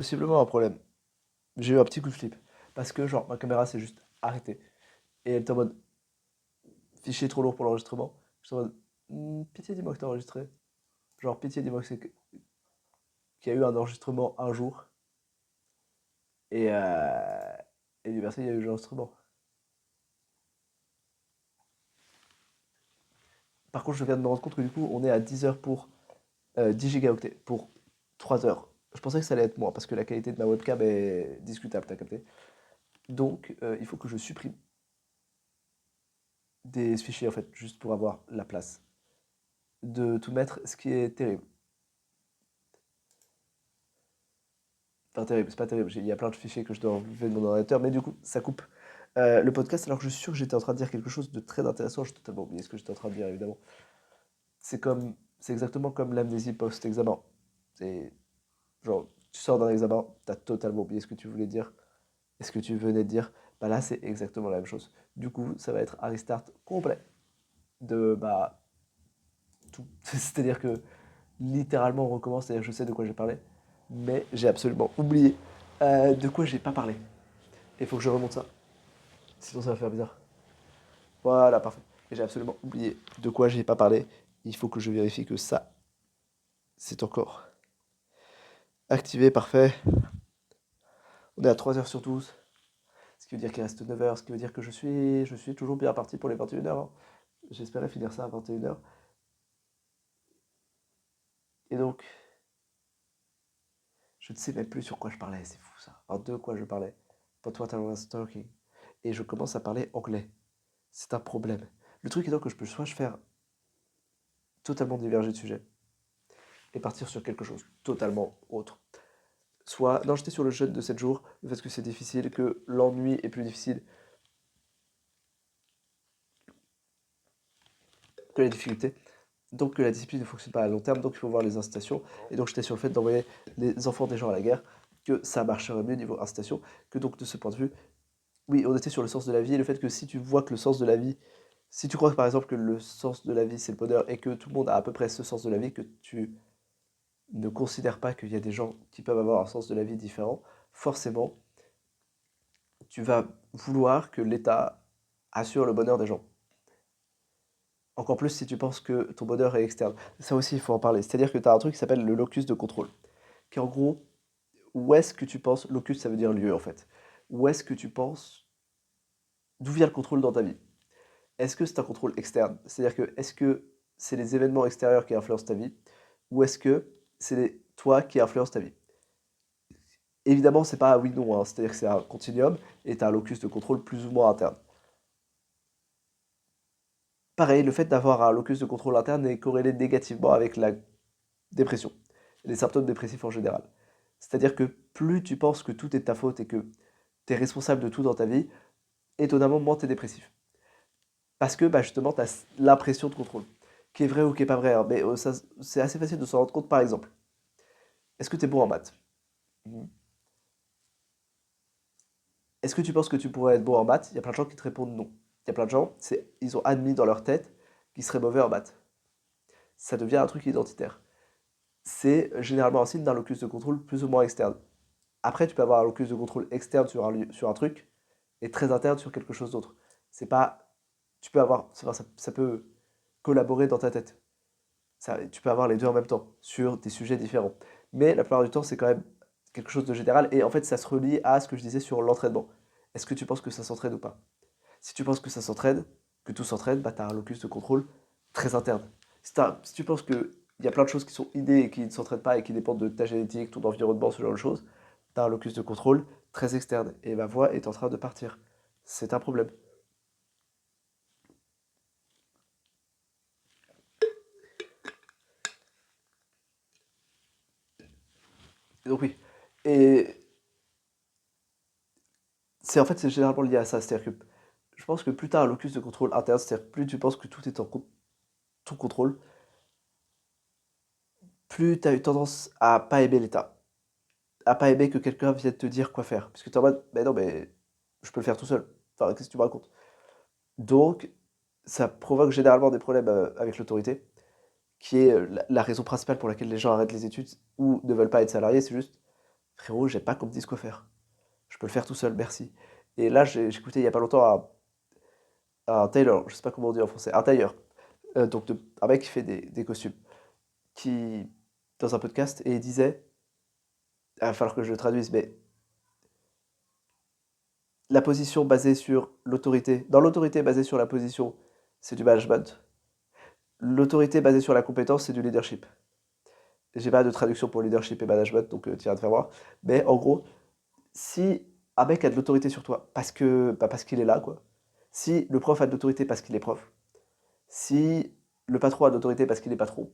Possiblement un problème. J'ai eu un petit coup de flip. Parce que, genre, ma caméra s'est juste arrêtée. Et elle était en mode fichier trop lourd pour l'enregistrement. J'étais en mode pitié, dis-moi que t'as enregistré. Genre, pitié, dis-moi que qu'il y a eu un enregistrement un jour. Et, euh, et du merci, il y a eu l'enregistrement. Par contre, je viens de me rendre compte que du coup, on est à 10 heures pour 10 gigaoctets. Pour 3 heures. Je pensais que ça allait être moins parce que la qualité de ma webcam est discutable, t'as capté. Donc, il faut que je supprime des fichiers en fait, juste pour avoir la place de tout mettre, ce qui est terrible. Enfin, terrible, c'est pas terrible. Il y a plein de fichiers que je dois enlever de mon ordinateur, mais du coup, ça coupe le podcast. Alors que je suis sûr que j'étais en train de dire quelque chose de très intéressant. J'ai totalement oublié ce que j'étais en train de dire, évidemment. C'est exactement comme l'amnésie post-examen. C'est genre, tu sors d'un examen, t'as totalement oublié ce que tu voulais dire et ce que tu venais de dire. Bah là, c'est exactement la même chose. Du coup, ça va être un restart complet de bah, tout. C'est-à-dire que littéralement, on recommence. C'est-à-dire, je sais de quoi j'ai parlé, mais j'ai absolument oublié de quoi j'ai pas parlé. Il faut que je remonte ça. Sinon, ça va faire bizarre. Voilà, parfait. Et j'ai absolument oublié de quoi j'ai pas parlé. Il faut que je vérifie que ça, c'est encore activé, parfait. On est à 3 heures sur 12, ce qui veut dire qu'il reste 9 heures, ce qui veut dire que je suis toujours bien parti pour les 21 heures, hein. J'espérais finir ça à 21 heures. Et donc, je ne sais même plus sur quoi je parlais, c'est fou ça. Alors, de quoi je parlais. But what I was talking. Et je commence à parler anglais. C'est un problème. Le truc est donc que je peux soit faire totalement diverger de sujet et partir sur quelque chose totalement autre. Soit, non, j'étais sur le jeûne de 7 jours, le fait que c'est difficile, que l'ennui est plus difficile que la difficulté, donc que la discipline ne fonctionne pas à long terme, donc il faut voir les incitations. Et donc j'étais sur le fait d'envoyer les enfants des gens à la guerre, que ça marcherait mieux niveau incitation, que donc de ce point de vue, oui, on était sur le sens de la vie, et le fait que si tu vois que le sens de la vie, si tu crois que par exemple que le sens de la vie c'est le bonheur, et que tout le monde a à peu près ce sens de la vie, que tu ne considères pas qu'il y a des gens qui peuvent avoir un sens de la vie différent, forcément, tu vas vouloir que l'État assure le bonheur des gens. Encore plus si tu penses que ton bonheur est externe. Ça aussi, il faut en parler. C'est-à-dire que tu as un truc qui s'appelle le locus de contrôle. Qui est en gros, où est-ce que tu penses, locus ça veut dire lieu en fait. Où est-ce que tu penses, d'où vient le contrôle dans ta vie? Est-ce que c'est un contrôle externe? C'est-à-dire que, est-ce que c'est les événements extérieurs qui influencent ta vie? Ou est-ce que c'est toi qui influences ta vie? Évidemment, c'est pas oui, non, hein. C'est-à-dire que c'est un continuum et tu as un locus de contrôle plus ou moins interne. Pareil, le fait d'avoir un locus de contrôle interne est corrélé négativement avec la dépression, les symptômes dépressifs en général. C'est-à-dire que plus tu penses que tout est de ta faute et que tu es responsable de tout dans ta vie, étonnamment moins tu es dépressif. Parce que bah, justement, tu as l'impression de contrôle. Qui est vrai ou qui est pas vrai, hein, mais c'est assez facile de s'en rendre compte par exemple. Est-ce que tu es bon en maths? Mhm. Est-ce que tu penses que tu pourrais être bon en maths? Il y a plein de gens qui te répondent non. Il y a plein de gens, ils ont admis dans leur tête qu'ils seraient mauvais en maths. Ça devient un truc identitaire. C'est généralement un signe d'un locus de contrôle plus ou moins externe. Après, tu peux avoir un locus de contrôle externe sur un truc et très interne sur quelque chose d'autre. C'est pas. Tu peux avoir. Ça peut collaborer dans ta tête. Tu peux avoir les deux en même temps sur des sujets différents. Mais la plupart du temps, c'est quand même quelque chose de général. Et en fait, ça se relie à ce que je disais sur l'entraînement. Est-ce que tu penses que ça s'entraîne ou pas? Si tu penses que ça s'entraîne, que tout s'entraîne, bah, tu as un locus de contrôle très interne. Si tu penses qu'il y a plein de choses qui sont innées et qui ne s'entraînent pas et qui dépendent de ta génétique, ton environnement, ce genre de choses, tu as un locus de contrôle très externe. Et ma voix est en train de partir. C'est un problème. Et donc oui. Et c'est en fait c'est généralement lié à ça. C'est-à-dire que je pense que plus tu as un locus de contrôle interne, c'est-à-dire plus tu penses que tout est en ton contrôle, plus tu as eu tendance à pas aimer l'état. À pas aimer que quelqu'un vienne te dire quoi faire. Parce que tu es en mode, mais non, mais je peux le faire tout seul. Enfin, qu'est-ce que tu me racontes? Donc, ça provoque généralement des problèmes avec l'autorité, qui est la raison principale pour laquelle les gens arrêtent les études ou ne veulent pas être salariés. C'est juste, frérot, j'aime pas qu'on me dise quoi faire. Je peux le faire tout seul, merci. Et là, j'écoutais il y a pas longtemps un tailor, je sais pas comment on dit en français, un tailleur, donc un mec qui fait des costumes, qui, dans un podcast, et il disait, il va falloir que je le traduise, mais la position basée sur l'autorité, dans l'autorité basée sur la position, c'est du management. L'autorité basée sur la compétence, c'est du leadership. J'ai pas de traduction pour leadership et management, donc tu iras te faire voir. Mais en gros, si un mec a de l'autorité sur toi parce que parce qu'il est là, quoi. Si le prof a de l'autorité parce qu'il est prof. Si le patron a de l'autorité parce qu'il est patron,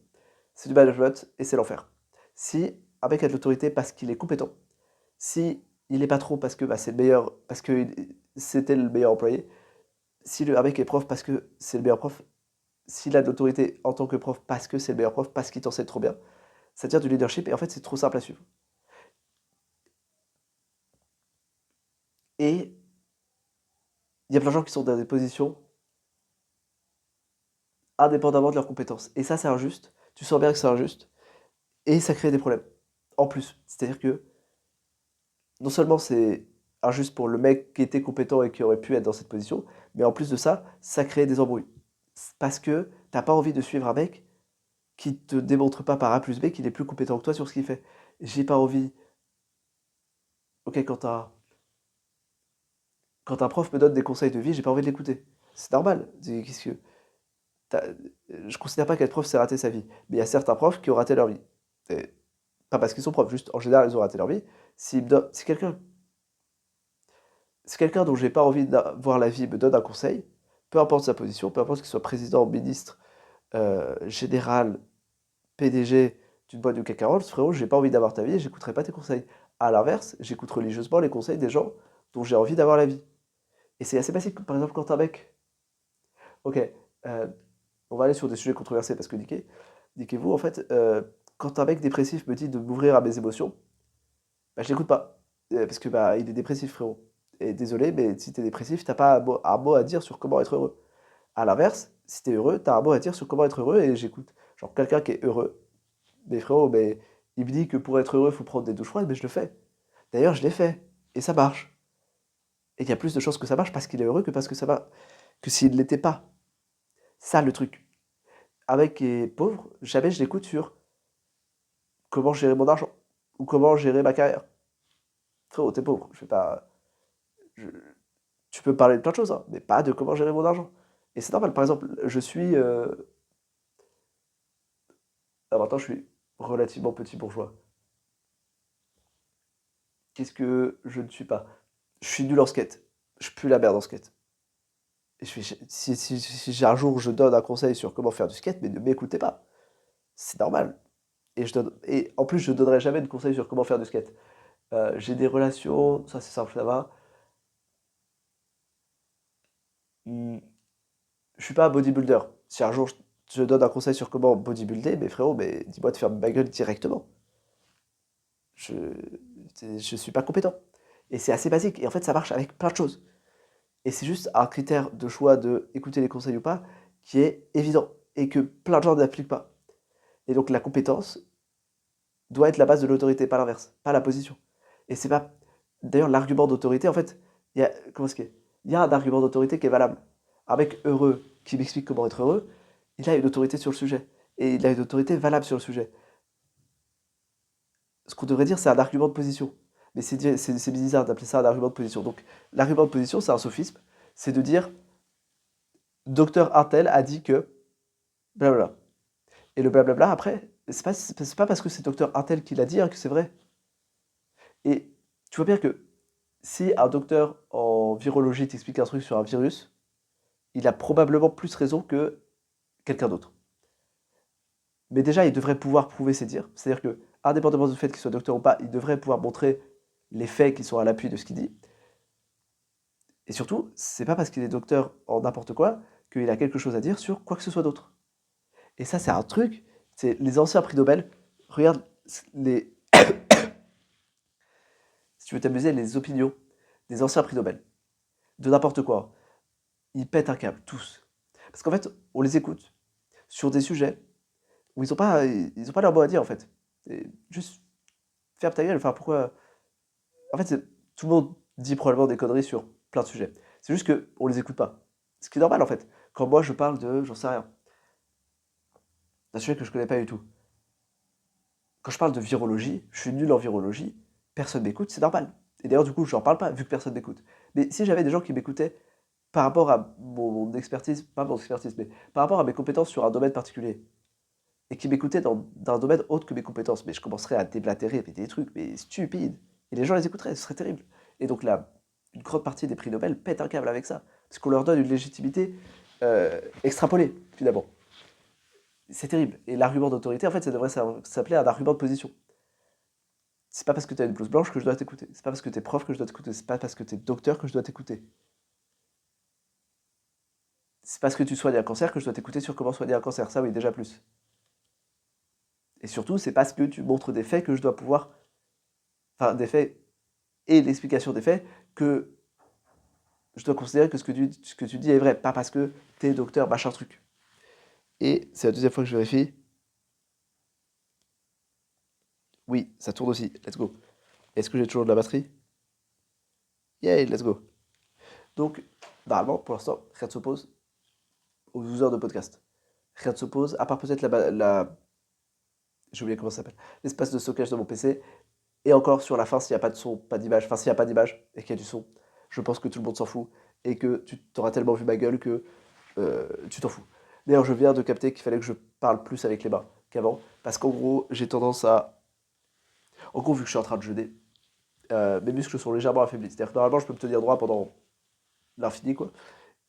c'est du management et c'est l'enfer. Si un mec a de l'autorité parce qu'il est compétent, si il est patron parce que c'est le meilleur, parce que c'était le meilleur employé, si un mec est prof parce que c'est le meilleur prof, s'il a de l'autorité en tant que prof parce que c'est le meilleur prof, parce qu'il t'enseigne trop bien, ça tient du leadership et en fait c'est trop simple à suivre. Et il y a plein de gens qui sont dans des positions indépendamment de leurs compétences. Et ça, c'est injuste. Tu sens bien que c'est injuste. Et ça crée des problèmes. En plus. C'est-à-dire que non seulement c'est injuste pour le mec qui était compétent et qui aurait pu être dans cette position, mais en plus de ça, ça crée des embrouilles. Parce que t'as pas envie de suivre un mec qui te démontre pas par A plus B qu'il est plus compétent que toi sur ce qu'il fait. J'ai pas envie. Ok, quand un prof me donne des conseils de vie, j'ai pas envie de l'écouter. C'est normal. Qu'est-ce que je considère pas qu'être prof c'est rater sa vie, mais il y a certains profs qui ont raté leur vie. Et pas parce qu'ils sont profs, juste en général ils ont raté leur vie. Si quelqu'un dont j'ai pas envie de voir la vie me donne un conseil, peu importe sa position, peu importe qu'il soit président, ministre, général, PDG d'une boîte du CAC 40, frérot, j'ai pas envie d'avoir ta vie et j'écouterai pas tes conseils. À l'inverse, j'écoute religieusement les conseils des gens dont j'ai envie d'avoir la vie. Et c'est assez basique, par exemple, quand un mec. Ok, euh, on va aller sur des sujets controversés parce que niquez-vous, en fait, quand un mec dépressif me dit de m'ouvrir à mes émotions, bah, je l'écoute pas. Parce que il est dépressif, frérot. Et désolé, mais si t'es dépressif, t'as pas un mot à dire sur comment être heureux. À l'inverse, si t'es heureux, t'as un mot à dire sur comment être heureux et j'écoute. Genre, quelqu'un qui est heureux, mais frérot, mais il me dit que pour être heureux, il faut prendre des douches froides, mais je le fais. D'ailleurs, je l'ai fait. Et ça marche. Et il y a plus de chances que ça marche parce qu'il est heureux que parce que ça va. Que s'il ne l'était pas. Ça, le truc. Un mec qui est pauvre, jamais je l'écoute sur comment gérer mon argent ou comment gérer ma carrière. Frérot, t'es pauvre. Je vais pas. je- Tu peux me parler de plein de choses, hein, mais pas de comment gérer mon argent. Et c'est normal. Par exemple, je suis. Maintenant, je suis relativement petit bourgeois. Qu'est-ce que je ne suis pas? Je suis nul en skate. Je pue la merde en skate. Et si un jour je donne un conseil sur comment faire du skate, mais ne m'écoutez pas. C'est normal. Et en plus, je ne donnerai jamais de conseils sur comment faire du skate. J'ai des relations, ça c'est simple, ça va. Hmm, je suis pas un bodybuilder. Si un jour je donne un conseil sur comment bodybuilder, mais frérot, mais dis-moi de faire ma gueule directement. Je, je suis pas compétent. Et c'est assez basique. Et en fait, ça marche avec plein de choses. Et c'est juste un critère de choix de écouter les conseils ou pas qui est évident et que plein de gens n'appliquent pas. Et donc la compétence doit être la base de l'autorité, pas l'inverse, pas la position. Et c'est pas. D'ailleurs, l'argument d'autorité, en fait, il y a. Comment est-ce qu'il y a Il y a un argument d'autorité qui est valable. Un mec heureux qui m'explique comment être heureux, il a une autorité sur le sujet. Et il a une autorité valable sur le sujet. Ce qu'on devrait dire, c'est un argument de position. Mais c'est bizarre d'appeler ça un argument de position. Donc, l'argument de position, c'est un sophisme. C'est de dire, docteur Artel a dit que. Blablabla. Et le blablabla, après, c'est pas parce que c'est docteur Artel qui l'a dit hein, que c'est vrai. Et tu vois bien que si un docteur en virologie t'explique un truc sur un virus, il a probablement plus raison que quelqu'un d'autre. Mais déjà, il devrait pouvoir prouver ses dires. C'est-à-dire que, indépendamment du fait qu'il soit docteur ou pas, il devrait pouvoir montrer les faits qui sont à l'appui de ce qu'il dit. Et surtout, c'est pas parce qu'il est docteur en n'importe quoi qu'il a quelque chose à dire sur quoi que ce soit d'autre. Et ça, c'est un truc. C'est les anciens prix Nobel. Regarde les, si tu veux t'amuser, les opinions des anciens prix Nobel. De n'importe quoi. Ils pètent un câble, tous. Parce qu'en fait, on les écoute sur des sujets où ils ont pas leur mot à dire, en fait. Et juste, ferme ta gueule, enfin, pourquoi... En fait, tout le monde dit probablement des conneries sur plein de sujets. C'est juste qu'on les écoute pas. Ce qui est normal, en fait. Quand moi, je parle de, j'en sais rien, d'un sujet que je connais pas du tout. Quand je parle de virologie, je suis nul en virologie, personne m'écoute, c'est normal. Et d'ailleurs, du coup, je n'en parle pas, vu que personne m'écoute. Mais si j'avais des gens qui m'écoutaient par rapport à mon expertise, pas mon expertise, mais par rapport à mes compétences sur un domaine particulier, et qui m'écoutaient dans un domaine autre que mes compétences, mais je commencerais à déblatérer mais des trucs mais stupides. Et les gens les écouteraient, ce serait terrible. Et donc là, une grande partie des prix Nobel pètent un câble avec ça. Parce qu'on leur donne une légitimité extrapolée, finalement. C'est terrible. Et l'argument d'autorité, en fait, ça devrait s'appeler un argument de position. C'est pas parce que t'as une blouse blanche que je dois t'écouter. C'est pas parce que t'es prof que je dois t'écouter. C'est pas parce que t'es docteur que je dois t'écouter. C'est parce que tu soignes un cancer que je dois t'écouter sur comment soigner un cancer. Ça, oui, déjà plus. Et surtout, c'est parce que tu montres des faits que je dois pouvoir. Enfin, des faits et l'explication des faits que je dois considérer que ce que tu dis est vrai. Pas parce que t'es docteur, machin truc. Et c'est la deuxième fois que je vérifie. Oui, ça tourne aussi. Let's go. Est-ce que j'ai toujours de la batterie? Yay, let's go. Donc, normalement, pour l'instant, rien ne s'oppose aux 12 heures de podcast. Rien ne s'oppose, à part peut-être j'ai oublié comment ça s'appelle. L'espace de stockage de mon PC. Et encore, sur la fin, s'il n'y a pas de son, pas d'image, enfin, s'il n'y a pas d'image et qu'il y a du son, je pense que tout le monde s'en fout. Et que tu t'auras tellement vu ma gueule que tu t'en fous. D'ailleurs, je viens de capter qu'il fallait que je parle plus avec les mains qu'avant. Parce qu'en gros, j'ai tendance à. En gros, vu que je suis en train de jeûner, mes muscles sont légèrement affaiblis. C'est-à-dire que normalement, je peux me tenir droit pendant l'infini, quoi.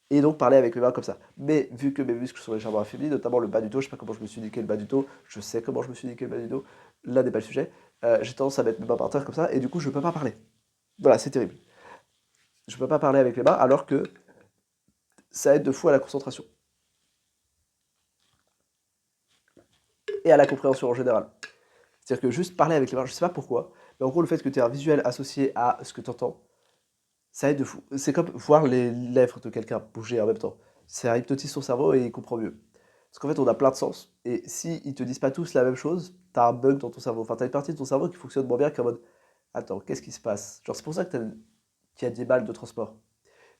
Et donc parler avec mes mains comme ça. Mais vu que mes muscles sont légèrement affaiblis, notamment le bas du dos, je sais pas comment je me suis niqué le bas du dos, je sais comment je me suis niqué le bas du dos, là n'est pas le sujet, j'ai tendance à mettre mes mains par terre comme ça, et du coup je peux pas parler. Voilà, c'est terrible. Je peux pas parler avec les mains, alors que ça aide de fou à la concentration. Et à la compréhension en général. C'est-à-dire que juste parler avec les mains, je sais pas pourquoi, mais en gros le fait que tu aies un visuel associé à ce que tu entends, ça aide de fou. C'est comme voir les lèvres de quelqu'un bouger en même temps. Ça hypnotise son cerveau et il comprend mieux. Parce qu'en fait, on a plein de sens. Et si ils te disent pas tous la même chose, t'as un bug dans ton cerveau. Enfin, t'as une partie de ton cerveau qui fonctionne moins bien qu'en mode attends, qu'est-ce qui se passe? Genre, c'est pour ça qu'il y a des balles de transport.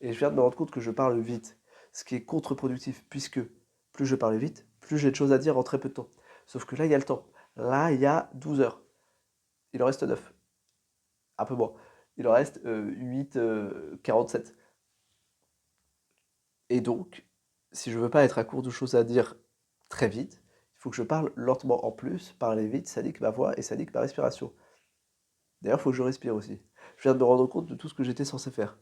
Et je viens de me rendre compte que je parle vite. Ce qui est contre-productif, puisque plus je parle vite, plus j'ai de choses à dire en très peu de temps. Sauf que là, il y a le temps. Là, il y a 12 heures. Il en reste 9. Un peu moins. Il en reste 8, 47. Et donc, si je veux pas être à court de choses à dire très vite, il faut que je parle lentement en plus. Parler vite, ça nique ma voix et ça nique ma respiration. D'ailleurs, il faut que je respire aussi. Je viens de me rendre compte de tout ce que j'étais censé faire.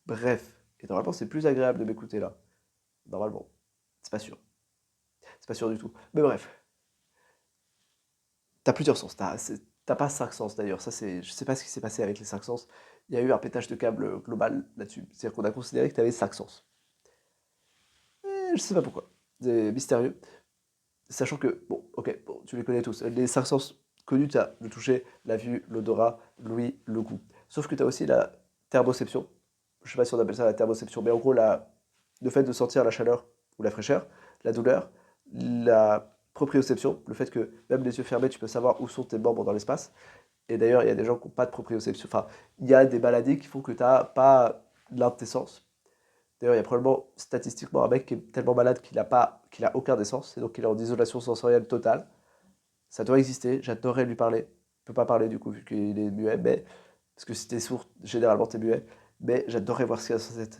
Bref. Et normalement, c'est plus agréable de m'écouter là. Normalement. C'est pas sûr. C'est pas sûr du tout. Mais bref. T'as plusieurs sens. T'as pas 5 sens d'ailleurs. Ça, c'est. Je sais pas ce qui s'est passé avec les 5 sens. Il y a eu un pétage de câble global là-dessus. C'est-à-dire qu'on a considéré que t'avais 5 sens. Je sais pas pourquoi. C'est mystérieux. Sachant que, bon, ok, bon, tu les connais tous. Les 5 sens connus, tu as le toucher, la vue, l'odorat, l'ouïe, le goût. Sauf que tu as aussi la thermoception. Je sais pas si on appelle ça la thermoception, mais en gros, le fait de sentir la chaleur ou la fraîcheur, la douleur, la proprioception, le fait que même les yeux fermés, tu peux savoir où sont tes membres dans l'espace. Et d'ailleurs, il y a des gens qui n'ont pas de proprioception. Enfin, il y a des maladies qui font que tu n'as pas l'un de tes sens. D'ailleurs, il y a probablement statistiquement un mec qui est tellement malade qu'il a aucun des sens, et donc il est en isolation sensorielle totale. Ça doit exister, j'adorerais lui parler. Il peut pas parler du coup, vu qu'il est muet, mais. Parce que si t'es sourd, généralement t'es muet. Mais j'adorerais voir ce qu'il y a sur cette.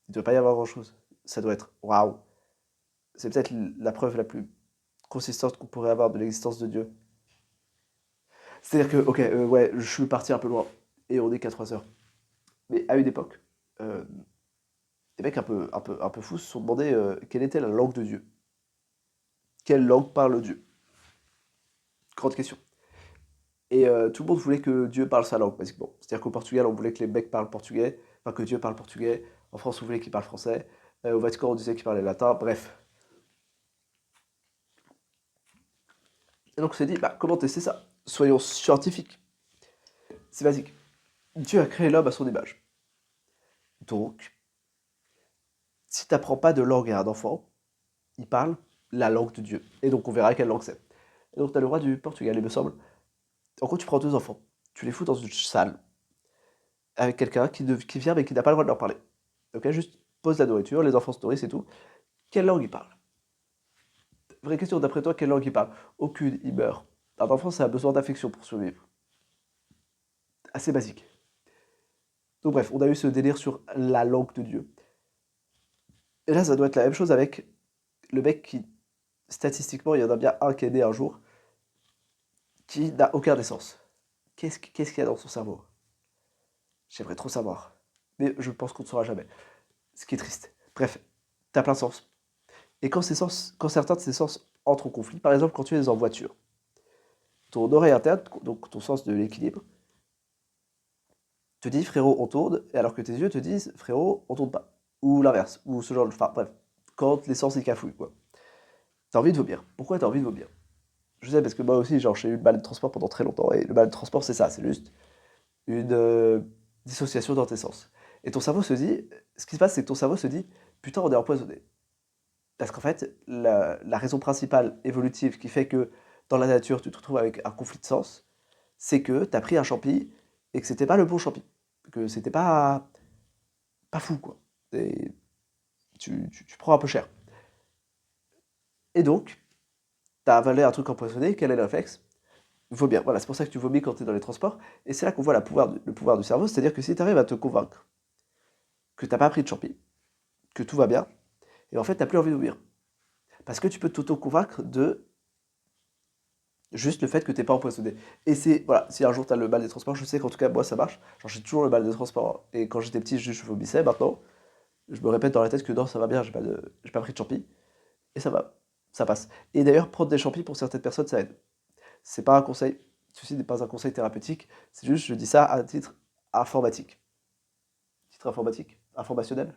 Il ne doit pas y avoir grand-chose. Ça doit être waouh. C'est peut-être la preuve la plus consistante qu'on pourrait avoir de l'existence de Dieu. C'est-à-dire que, ok, ouais, je suis parti un peu loin, et on est qu'à 3 heures. Mais à une époque, euh, des mecs un peu fous se sont demandé quelle était la langue de Dieu. Quelle langue parle Dieu? Grande question. Et tout le monde voulait que Dieu parle sa langue, basiquement. C'est-à-dire qu'au Portugal, on voulait que les mecs parlent portugais, enfin que Dieu parle portugais. En France, on voulait qu'il parle français. Au Vatican, on disait qu'il parlait latin. Bref. Et donc on s'est dit, bah, comment tester ça? Soyons scientifiques. C'est basique. Dieu a créé l'homme à son image. Donc, si t'apprends pas de langue à un enfant, il parle la langue de Dieu. Et donc on verra quelle langue c'est. Et donc t'as le roi du Portugal, il me semble. En gros, tu prends deux enfants, tu les fous dans une salle, avec quelqu'un qui vient mais qui n'a pas le droit de leur parler. Ok, juste pose la nourriture, les enfants se nourrissent et tout. Quelle langue ils parlent? Vraie question, d'après toi, quelle langue ils parlent? Aucune, ils meurent. Un enfant, ça a besoin d'affection pour survivre. Assez basique. Donc bref, on a eu ce délire sur la langue de Dieu. Et là, ça doit être la même chose avec le mec qui, statistiquement, il y en a bien un qui est né un jour, qui n'a aucun essence. Qu'est-ce qu'il y a dans son cerveau? J'aimerais trop savoir. Mais je pense qu'on ne saura jamais. Ce qui est triste. Bref, t'as plein de sens. Et quand certains de ces sens entrent en conflit, par exemple quand tu es en voiture, ton oreille interne, donc ton sens de l'équilibre, te dit frérot on tourne, et alors que tes yeux te disent frérot on tourne pas. Ou l'inverse, ou ce genre de... Enfin bref, quand les sens cafouillent quoi. T'as envie de vomir. Pourquoi t'as envie de vomir? Je sais parce que moi aussi genre j'ai eu le mal de transport pendant très longtemps, et le mal de transport c'est ça, c'est juste une dissociation dans tes sens. Et ton cerveau se dit, ce qui se passe c'est que ton cerveau se dit putain on est empoisonné. Parce qu'en fait, la raison principale évolutive qui fait que dans la nature, tu te retrouves avec un conflit de sens, c'est que tu as pris un champi et que c'était pas le bon champi. Que c'était pas fou, quoi. Et tu prends un peu cher. Et donc, tu as avalé un truc empoisonné, quel est le réflexe? Vomir. Voilà, c'est pour ça que tu vomis quand tu es dans les transports. Et c'est là qu'on voit le pouvoir du cerveau, c'est-à-dire que si tu arrives à te convaincre que t'as pas pris de champi, que tout va bien, et en fait, t'as plus envie de vomir. Parce que tu peux t'auto-convaincre de juste le fait que t'es pas empoisonné. Et c'est, voilà, si un jour t'as le mal des transports, je sais qu'en tout cas, moi, ça marche. Genre, j'ai toujours le mal des transports. Et quand j'étais petit, je vomissais. Maintenant, je me répète dans la tête que non, ça va bien, j'ai pas pris de champi. Et ça va, ça passe. Et d'ailleurs, prendre des champis, pour certaines personnes, ça aide. C'est pas un conseil, ceci n'est pas un conseil thérapeutique. C'est juste, je dis ça à titre informatique. Titre informatique? Informationnel?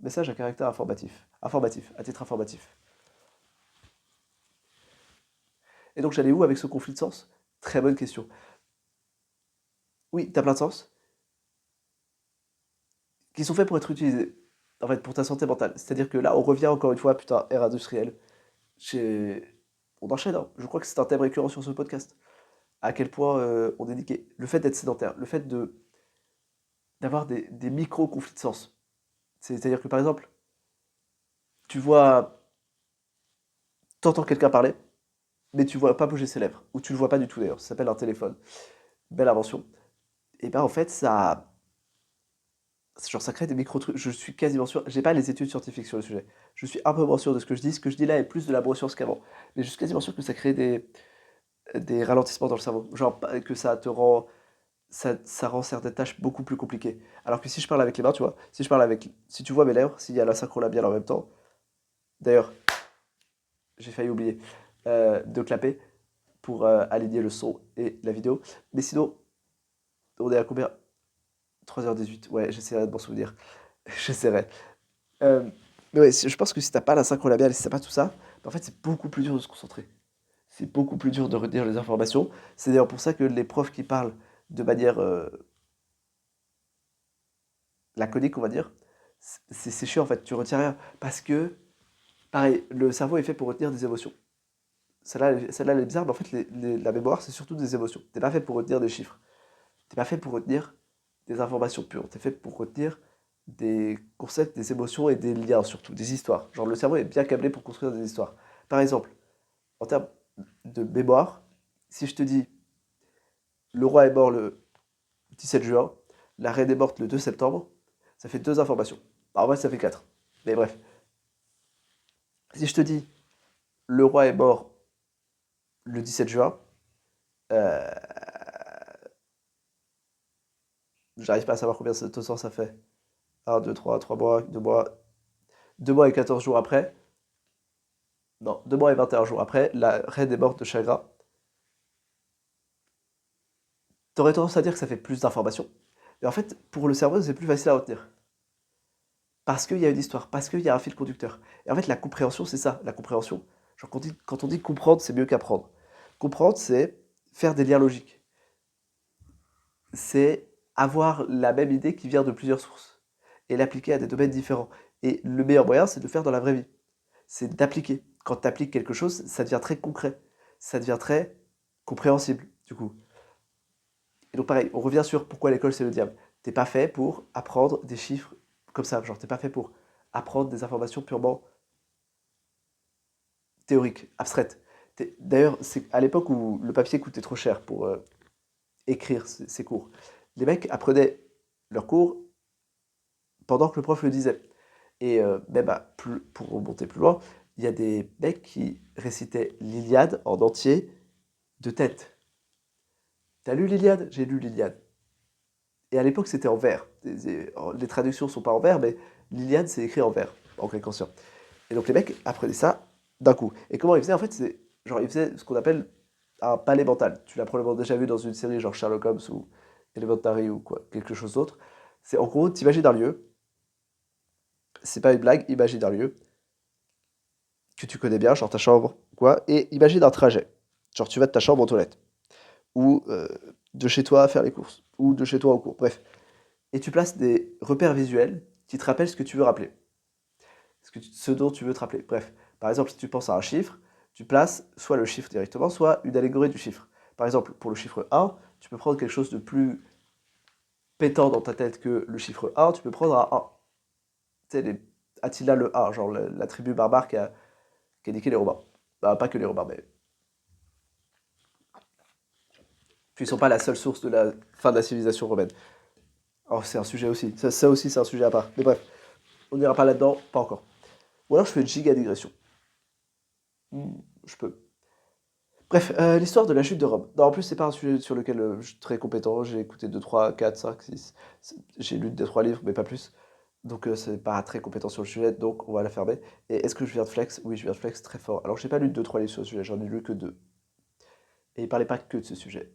Message à caractère informatif. Informatif, à titre informatif. Et donc, j'allais où avec ce conflit de sens? Très bonne question. Oui, t'as plein de sens, qui sont faits pour être utilisés, en fait, pour ta santé mentale. C'est-à-dire que là, on revient encore une fois, putain, ère industrielle. Chez... On enchaîne, hein. Je crois que c'est un thème récurrent sur ce podcast. À quel point on est niqué. Le fait d'être sédentaire, le fait d'avoir des micro-conflits de sens. C'est-à-dire que par exemple, tu vois, t'entends quelqu'un parler, mais tu vois pas bouger ses lèvres. Ou tu le vois pas du tout d'ailleurs. Ça s'appelle un téléphone. Belle invention. Et ben en fait, genre, ça crée des micro-trucs. Je suis quasiment sûr. J'ai pas les études scientifiques sur le sujet. Je suis un peu moins sûr de ce que je dis. Ce que je dis là est plus de la neuroscience qu'avant. Mais je suis quasiment sûr que ça crée des ralentissements dans le cerveau. Genre que ça te rend. Ça rend certaines tâches beaucoup plus compliquées. Alors que si je parle avec les mains, tu vois, si je parle avec. Si tu vois mes lèvres, s'il y a la synchro labiale en même temps. D'ailleurs, j'ai failli oublier de clapper pour aligner le son et la vidéo. Mais sinon, on est à combien? 3h18. Ouais, j'essaierai de m'en souvenir. J'essaierai. Euh, mais ouais, je pense que si t'as pas la synchro labiale, si t'as pas tout ça, bah, en fait, c'est beaucoup plus dur de se concentrer. C'est beaucoup plus dur de retenir les informations. C'est d'ailleurs pour ça que les profs qui parlent de manière laconique, on va dire, c'est chiant en fait, tu retiens rien. Parce que, pareil, le cerveau est fait pour retenir des émotions. Celle-là, elle est bizarre, mais en fait, la mémoire, c'est surtout des émotions. T'es pas fait pour retenir des chiffres. T'es pas fait pour retenir des informations pures. T'es fait pour retenir des concepts, des émotions et des liens surtout, des histoires. Genre le cerveau est bien câblé pour construire des histoires. Par exemple, en termes de mémoire, si je te dis le roi est mort le 17 juin, la reine est morte le 2 septembre, ça fait deux informations. En vrai, ça fait quatre. Mais bref. Si je te dis le roi est mort le 17 juin, euh, j'arrive pas à savoir combien de temps ça fait. Un, 2, 3, 3 mois, 2 mois. 2 mois et 14 jours après, non, 2 mois et 21 jours après, la reine est morte de chagrin. T'aurais tendance à dire que ça fait plus d'informations. Mais en fait, pour le cerveau, c'est plus facile à retenir. Parce qu'il y a une histoire, parce qu'il y a un fil conducteur. Et en fait, la compréhension, c'est ça. La compréhension, genre quand on dit comprendre, c'est mieux qu'apprendre. Comprendre, c'est faire des liens logiques. C'est avoir la même idée qui vient de plusieurs sources et l'appliquer à des domaines différents. Et le meilleur moyen, c'est de le faire dans la vraie vie. C'est d'appliquer. Quand tu appliques quelque chose, ça devient très concret. Ça devient très compréhensible, du coup. Et donc pareil, on revient sur pourquoi l'école c'est le diable. T'es pas fait pour apprendre des chiffres comme ça, genre t'es pas fait pour apprendre des informations purement théoriques, abstraites. D'ailleurs, c'est à l'époque où le papier coûtait trop cher pour écrire ces cours. Les mecs apprenaient leurs cours pendant que le prof le disait. Et même pour remonter plus loin, il y a des mecs qui récitaient l'Iliade en entier de tête. T'as lu l'Iliade? J'ai lu l'Iliade. Et à l'époque, c'était en vers. Les traductions sont pas en vers, mais l'Iliade, c'est écrit en vers, en grec ancien. Et donc les mecs apprenaient ça d'un coup. Et comment ils faisaient? En fait, c'est genre ils faisaient ce qu'on appelle un palais mental. Tu l'as probablement déjà vu dans une série genre Sherlock Holmes ou Elementary ou quoi, quelque chose d'autre. C'est en gros, t'imagines un lieu, c'est pas une blague, imagine un lieu que tu connais bien, genre ta chambre, quoi, et imagine un trajet. Genre tu vas de ta chambre aux toilettes, ou de chez toi à faire les courses, ou de chez toi au cours, bref. Et tu places des repères visuels qui te rappellent ce que tu veux rappeler, ce dont tu veux te rappeler. Bref, par exemple, si tu penses à un chiffre, tu places soit le chiffre directement, soit une allégorie du chiffre. Par exemple, pour le chiffre 1, tu peux prendre quelque chose de plus pétant dans ta tête que le chiffre 1, tu peux prendre un 1. Tu sais, Attila le 1, genre la tribu barbare qui a niqué les Romains. Bah, pas que les Romains, mais. Puis ils sont pas la seule source de la fin de la civilisation romaine. Oh, c'est un sujet aussi. Ça aussi, c'est un sujet à part. Mais bref, on n'ira pas là-dedans, pas encore. Ou alors je fais une giga digression. Je peux. Bref, l'histoire de la chute de Rome. Non, en plus, c'est pas un sujet sur lequel je suis très compétent. J'ai écouté 2, 3, 4, 5, 6. J'ai lu 2, 3 livres, mais pas plus. Donc, c'est pas très compétent sur le sujet, donc on va la fermer. Et est-ce que je viens de flex? Oui, je viens de flex très fort. Alors, j'ai pas lu 2, 3 livres sur le sujet, j'en ai lu que 2. Et il parlait pas que de ce sujet.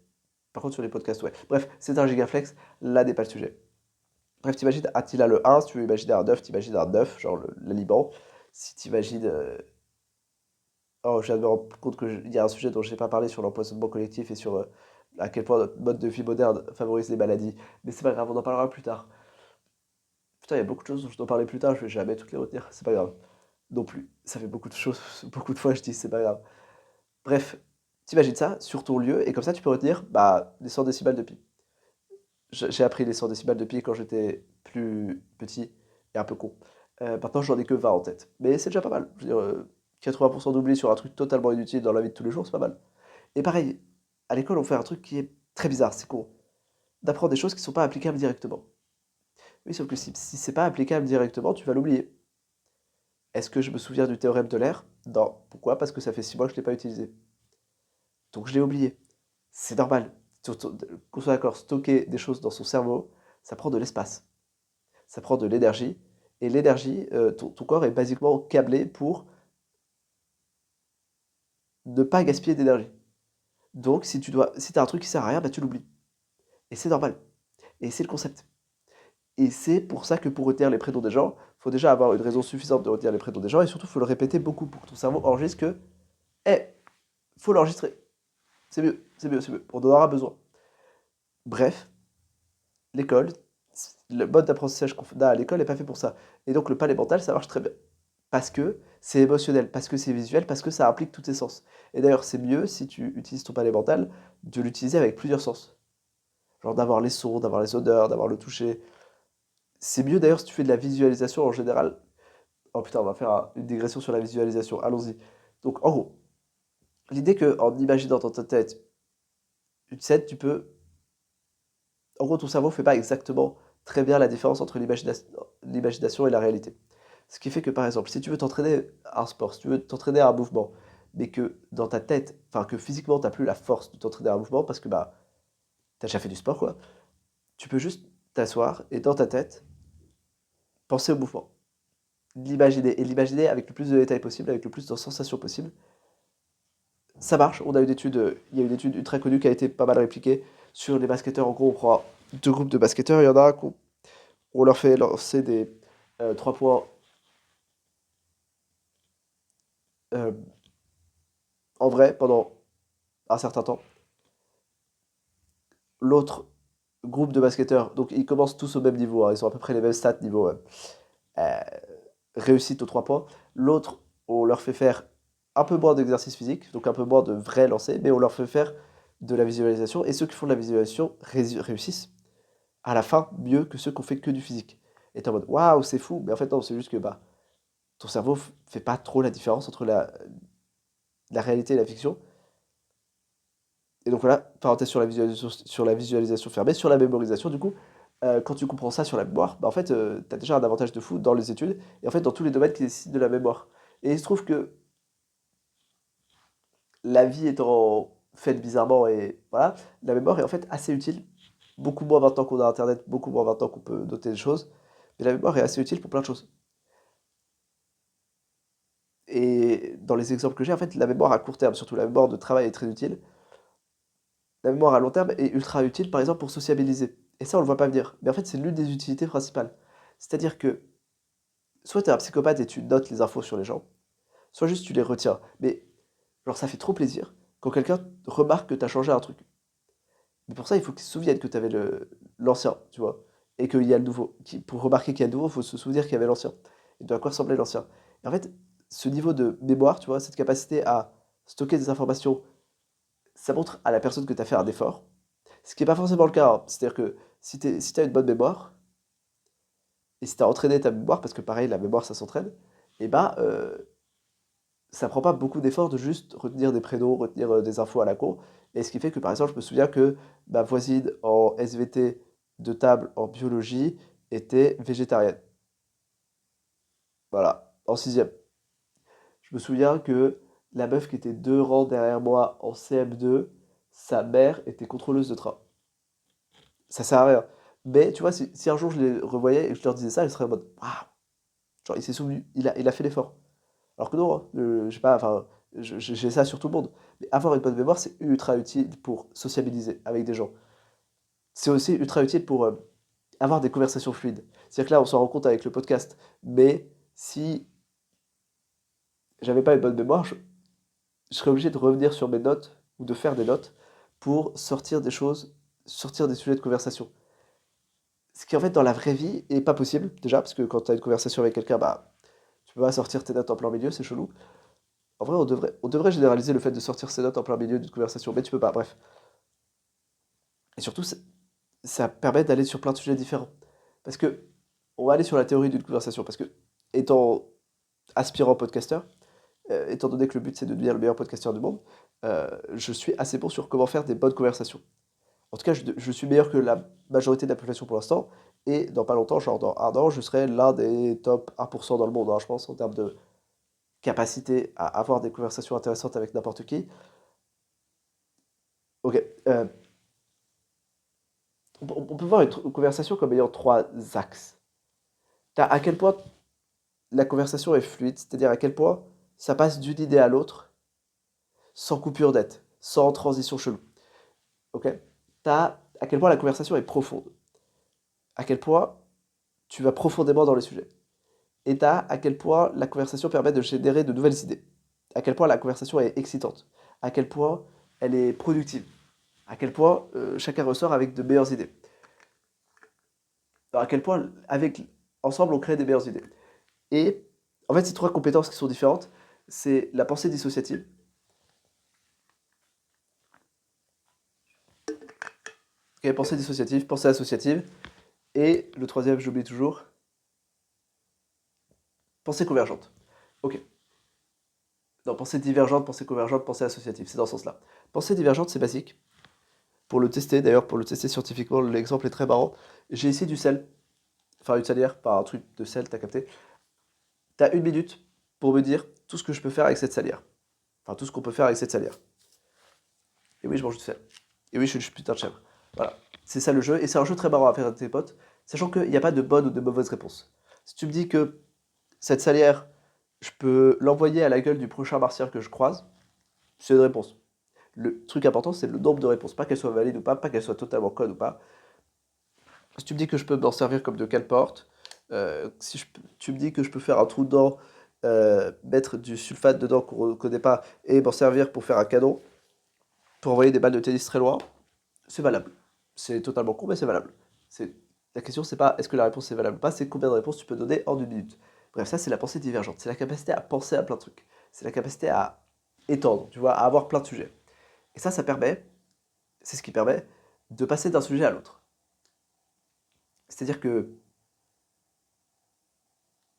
Par contre, sur les podcasts, ouais. Bref, c'est un gigaflex, là n'est pas le sujet. Bref, t'imagines Attila le 1, si tu veux imaginer un 9, t'imagines un 9, genre le Liban. Si t'imagines. Oh, je viens de me rendre compte qu'il y a un sujet dont je n'ai pas parlé sur l'empoisonnement collectif et sur à quel point notre mode de vie moderne favorise les maladies. Mais c'est pas grave, on en parlera plus tard. Putain, il y a beaucoup de choses dont je dois parler plus tard, je vais jamais toutes les retenir, c'est pas grave. Non plus, ça fait beaucoup de choses, beaucoup de fois je dis c'est pas grave. Bref, t'imagines ça sur ton lieu et comme ça tu peux retenir bah, les 100 décibels de pi. J'ai appris les 100 décibels de pi quand j'étais plus petit et un peu con. Maintenant j'en ai que 20 en tête. Mais c'est déjà pas mal. Je veux dire, 80% d'oubli sur un truc totalement inutile dans la vie de tous les jours, c'est pas mal. Et pareil, à l'école on fait un truc qui est très bizarre, c'est qu'on apprend des choses qui sont pas applicables directement. Oui, sauf que si c'est pas applicable directement, tu vas l'oublier. Est-ce que je me souviens du théorème de l'air? Non. Pourquoi? Parce que ça fait 6 mois que je ne l'ai pas utilisé. Donc je l'ai oublié. C'est normal. Qu'on soit d'accord, stocker des choses dans son cerveau, ça prend de l'espace. Ça prend de l'énergie. Et l'énergie, ton corps est basiquement câblé pour ne pas gaspiller d'énergie. Donc si t'as un truc qui sert à rien, bah tu l'oublies. Et c'est normal. Et c'est le concept. Et c'est pour ça que pour retenir les prénoms des gens, il faut déjà avoir une raison suffisante de retenir les prénoms des gens, et surtout, il faut le répéter beaucoup pour que ton cerveau enregistre que, eh, faut l'enregistrer. C'est mieux, c'est mieux, c'est mieux. On en aura besoin. Bref, l'école, le mode d'apprentissage qu'on a à l'école n'est pas fait pour ça. Et donc le palais mental, ça marche très bien. Parce que c'est émotionnel, parce que c'est visuel, parce que ça implique tous tes sens. Et d'ailleurs, c'est mieux, si tu utilises ton palais mental, de l'utiliser avec plusieurs sens. Genre d'avoir les sons, d'avoir les odeurs, d'avoir le toucher. C'est mieux d'ailleurs si tu fais de la visualisation en général. Oh putain, on va faire une digression sur la visualisation. Allons-y. Donc en gros, l'idée que en imaginant dans ta tête une scène, tu peux. En gros, ton cerveau fait pas exactement très bien la différence entre l'imagination et la réalité. Ce qui fait que par exemple, si tu veux t'entraîner à un sport, si tu veux t'entraîner à un mouvement, mais que dans ta tête, enfin que physiquement t'as plus la force de t'entraîner à un mouvement parce que bah t'as déjà fait du sport quoi, tu peux juste t'asseoir et dans ta tête penser au mouvement, l'imaginer et l'imaginer avec le plus de détails possible, avec le plus de sensations possible. Ça marche. On a une étude, il y a une étude ultra connue qui a été pas mal répliquée sur les basketteurs. En gros, on prend deux groupes de basketteurs. Il y en a un on leur fait lancer des 3 points euh, en vrai pendant un certain temps. L'autre groupe de basketteurs, donc ils commencent tous au même niveau, hein, ils ont à peu près les mêmes stats niveau euh, réussite aux 3 points. L'autre, on leur fait faire un peu moins d'exercice physique, donc un peu moins de vrais lancers, mais on leur fait faire de la visualisation, et ceux qui font de la visualisation réussissent à la fin mieux que ceux qui ont fait que du physique. Et t'es en mode waouh, c'est fou, mais en fait non, c'est juste que bah, ton cerveau fait pas trop la différence entre la réalité et la fiction. Et donc voilà, parenthèse sur la visualisation fermée, sur la mémorisation du coup, quand tu comprends ça sur la mémoire, bah en fait, tu as déjà un avantage de fou dans les études, et en fait dans tous les domaines qui nécessitent de la mémoire. Et il se trouve que la vie étant faite bizarrement, et voilà, la mémoire est en fait assez utile, beaucoup moins maintenant qu'on a internet, beaucoup moins maintenant qu'on peut noter des choses, mais la mémoire est assez utile pour plein de choses. Et dans les exemples que j'ai, en fait, la mémoire à court terme, surtout la mémoire de travail est très utile. La mémoire à long terme est ultra utile, par exemple, pour sociabiliser. Et ça, on le voit pas venir. Mais en fait, c'est l'une des utilités principales. C'est-à-dire que soit tu es un psychopathe et tu notes les infos sur les gens, soit juste tu les retiens. Mais genre, ça fait trop plaisir quand quelqu'un remarque que tu as changé un truc. Mais pour ça, il faut qu'il se souvienne que tu avais l'ancien, tu vois, et qu'il y a le nouveau. Pour remarquer qu'il y a le nouveau, il faut se souvenir qu'il y avait l'ancien, et de à quoi ressemblait l'ancien. Et en fait, ce niveau de mémoire, tu vois, cette capacité à stocker des informations, ça montre à la personne que tu as fait un effort. Ce qui n'est pas forcément le cas, hein. C'est-à-dire que si tu as une bonne mémoire, et si tu as entraîné ta mémoire, parce que pareil, la mémoire, ça s'entraîne, et bah, ça prend pas beaucoup d'efforts de juste retenir des prénoms, retenir des infos à la con. Et ce qui fait que, par exemple, je me souviens que ma voisine en SVT de table en biologie était végétarienne. Voilà, en sixième. Je me souviens que la meuf qui était 2 rangs derrière moi en CM2, sa mère était contrôleuse de train. Ça sert à rien. Mais tu vois, si un jour je les revoyais et que je leur disais ça, ils seraient en mode ah, genre il s'est souvenu, il a fait l'effort. Alors que non, hein, je sais pas, enfin, j'ai ça sur tout le monde. Mais avoir une bonne mémoire, c'est ultra utile pour sociabiliser avec des gens. C'est aussi ultra utile pour avoir des conversations fluides. C'est-à-dire que là, on s'en rend compte avec le podcast. Mais si j'avais pas une bonne mémoire, je serais obligé de revenir sur mes notes ou de faire des notes pour sortir des choses, sortir des sujets de conversation. Ce qui en fait dans la vraie vie est pas possible déjà, parce que quand tu as une conversation avec quelqu'un, bah tu peux pas sortir tes notes en plein milieu, c'est chelou. En vrai, on devrait généraliser le fait de sortir ses notes en plein milieu d'une conversation, mais tu peux pas, bref. Et surtout, ça permet d'aller sur plein de sujets différents. Parce que, on va aller sur la théorie d'une conversation, parce que, étant aspirant podcasteur, étant donné que le but c'est de devenir le meilleur podcasteur du monde, je suis assez bon sur comment faire des bonnes conversations. En tout cas, je suis meilleur que la majorité de la population pour l'instant, et dans pas longtemps, genre dans un an, je serai l'un des top 1% dans le monde, hein, je pense, en termes de capacité à avoir des conversations intéressantes avec n'importe qui. Ok, on peut voir une conversation comme ayant trois axes. T'as à quel point la conversation est fluide, c'est-à-dire à quel point ça passe d'une idée à l'autre sans coupure net, sans transition chelou. Ok? T'as à quel point la conversation est profonde, à quel point tu vas profondément dans le sujet. Et t'as à quel point la conversation permet de générer de nouvelles idées, à quel point la conversation est excitante, à quel point elle est productive, à quel point chacun ressort avec de meilleures idées. Alors, à quel point, ensemble, on crée des meilleures idées. Et en fait, ces trois compétences qui sont différentes, c'est la pensée dissociative. Ok, pensée dissociative, pensée associative. Et le troisième, j'oublie toujours, pensée convergente. Ok. Non, pensée divergente, pensée convergente, pensée associative. C'est dans ce sens-là. Pensée divergente, c'est basique. Pour le tester, d'ailleurs, pour le tester scientifiquement, l'exemple est très marrant. J'ai ici du sel. Enfin, une salière, pas un truc de sel, t'as capté. T'as 1 minute pour me dire tout ce que je peux faire avec cette salière. Enfin, tout ce qu'on peut faire avec cette salière. Et oui, je mange du sel. Et oui, je suis une putain de chèvre. Voilà. C'est ça le jeu. Et c'est un jeu très marrant à faire avec tes potes, sachant qu'il n'y a pas de bonne ou de mauvaise réponse. Si tu me dis que cette salière, je peux l'envoyer à la gueule du prochain martien que je croise, c'est une réponse. Le truc important, c'est le nombre de réponses. Pas qu'elle soit valide ou pas qu'elle soit totalement conne ou pas. Si tu me dis que je peux m'en servir comme de cale-porte, si tu me dis que je peux faire un trou dedans, mettre du sulfate dedans qu'on ne connaît pas, et m'en servir pour faire un canon, pour envoyer des balles de tennis très loin, c'est valable. C'est totalement con, mais c'est valable. C'est... La question, c'est pas est-ce que la réponse est valable ou pas, c'est combien de réponses tu peux donner en 1 minute. Bref, ça, c'est la pensée divergente. C'est la capacité à penser à plein de trucs. C'est la capacité à étendre, tu vois, à avoir plein de sujets. Et ça permet c'est ce qui permet de passer d'un sujet à l'autre. C'est-à-dire que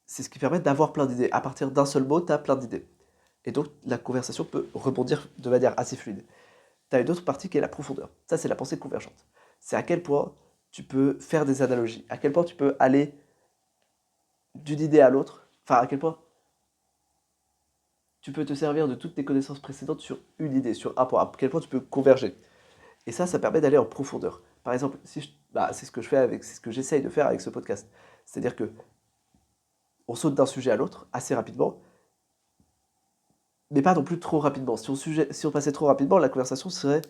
c'est ce qui permet d'avoir plein d'idées. À partir d'un seul mot, tu as plein d'idées. Et donc, la conversation peut rebondir de manière assez fluide. Tu as une autre partie qui est la profondeur. Ça, c'est la pensée convergente. C'est à quel point tu peux faire des analogies, à quel point tu peux aller d'une idée à l'autre, enfin, à quel point tu peux te servir de toutes tes connaissances précédentes sur une idée, sur un point, à quel point tu peux converger. Et ça permet d'aller en profondeur. Par exemple, c'est ce que je fais c'est ce que j'essaye de faire avec ce podcast. C'est-à-dire que on saute d'un sujet à l'autre assez rapidement, mais pas non plus trop rapidement. Si on passait trop rapidement, la conversation serait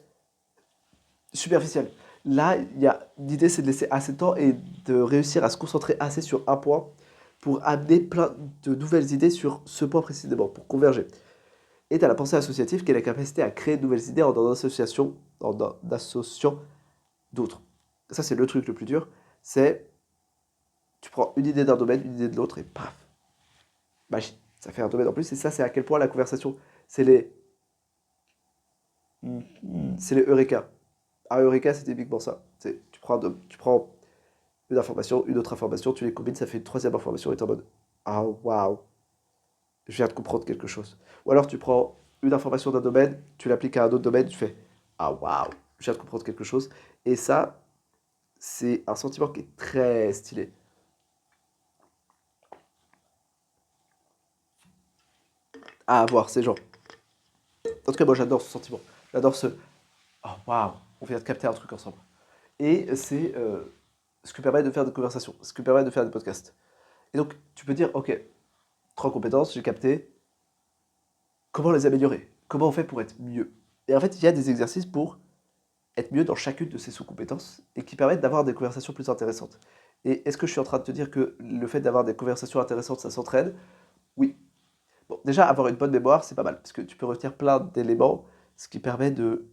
superficielle. Là, l'idée, c'est de laisser assez de temps et de réussir à se concentrer assez sur un point pour amener plein de nouvelles idées sur ce point précisément, pour converger. Et tu as la pensée associative qui est la capacité à créer de nouvelles idées en associant d'autres. Ça, c'est le truc le plus dur. C'est, tu prends une idée d'un domaine, une idée de l'autre, et paf, magie. Ça fait un domaine en plus. Et ça, c'est à quel point la conversation, c'est les, c'est les Eureka. Un Eureka, c'est typiquement ça. Tu prends une information, une autre information, tu les combines, ça fait une troisième information, et t'es en mode, ah waouh, je viens de comprendre quelque chose. Ou alors tu prends une information d'un domaine, tu l'appliques à un autre domaine, tu fais, ah waouh, je viens de comprendre quelque chose. Et ça, c'est un sentiment qui est très stylé. À avoir, ces gens. En tout cas, moi, j'adore ce sentiment. J'adore oh waouh, on vient de capter un truc ensemble. Et c'est ce que permet de faire des conversations, ce que permet de faire des podcasts. Et donc, tu peux dire, ok, 3 compétences, j'ai capté, comment les améliorer? Comment on fait pour être mieux? Et en fait, il y a des exercices pour être mieux dans chacune de ces sous-compétences et qui permettent d'avoir des conversations plus intéressantes. Et est-ce que je suis en train de te dire que le fait d'avoir des conversations intéressantes, ça s'entraîne? Oui. Bon, déjà, avoir une bonne mémoire, c'est pas mal, parce que tu peux retenir plein d'éléments, ce qui permet de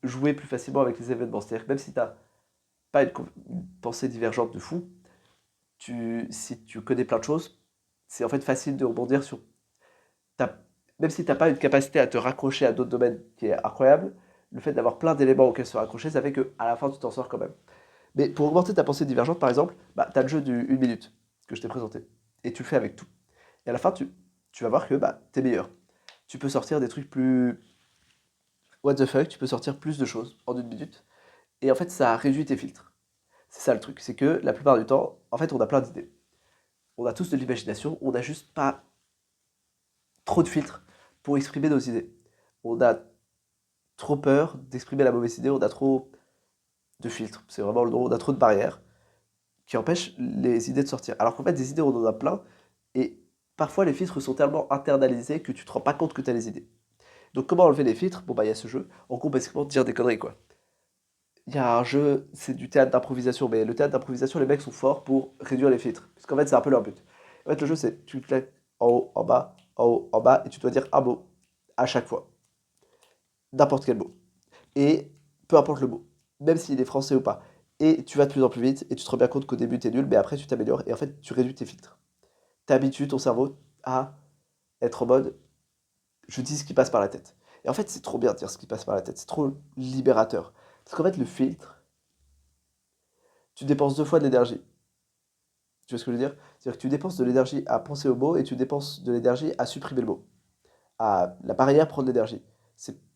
jouer plus facilement avec les événements. C'est-à-dire que même si tu n'as pas une pensée divergente de fou, si tu connais plein de choses, c'est en fait facile de rebondir sur t'as- même si tu n'as pas une capacité à te raccrocher à d'autres domaines qui est incroyable, le fait d'avoir plein d'éléments auxquels se raccrocher, ça fait que à la fin, tu t'en sors quand même. Mais pour augmenter ta pensée divergente, par exemple, bah, tu as le jeu du 1 minute que je t'ai présenté. Et tu le fais avec tout. Et à la fin, tu vas voir que bah, tu es meilleur. Tu peux sortir des trucs plus what the fuck, tu peux sortir plus de choses en 1 minute. Et en fait, ça réduit tes filtres. C'est ça le truc. C'est que la plupart du temps, en fait, on a plein d'idées. On a tous de l'imagination, on n'a juste pas trop de filtres pour exprimer nos idées. On a trop peur d'exprimer la mauvaise idée, on a trop de filtres. C'est vraiment le nom, on a trop de barrières qui empêchent les idées de sortir. Alors qu'en fait, des idées, on en a plein. Et parfois, les filtres sont tellement internalisés que tu te rends pas compte que tu as les idées. Donc, comment enlever les filtres? Bon, bah, il y a ce jeu. En gros, basiquement, dire des conneries, quoi. Il y a un jeu, c'est du théâtre d'improvisation, mais le théâtre d'improvisation, les mecs sont forts pour réduire les filtres. Parce qu'en fait, c'est un peu leur but. En fait, le jeu, c'est tu claques en haut, en bas, en haut, en bas, et tu dois dire un mot à chaque fois. N'importe quel mot. Et peu importe le mot, même s'il est français ou pas. Et tu vas de plus en plus vite, et tu te rends bien compte qu'au début, t'es nul, mais après, tu t'améliores, et en fait, tu réduis tes filtres. T'habitues ton cerveau à être en mode, je dis ce qui passe par la tête. Et en fait, c'est trop bien de dire ce qui passe par la tête, c'est trop libérateur. Parce qu'en fait, le filtre, tu dépenses 2 fois de l'énergie. Tu vois ce que je veux dire? C'est-à-dire que tu dépenses de l'énergie à penser au mot, et tu dépenses de l'énergie à supprimer le mot. La barrière prend de l'énergie.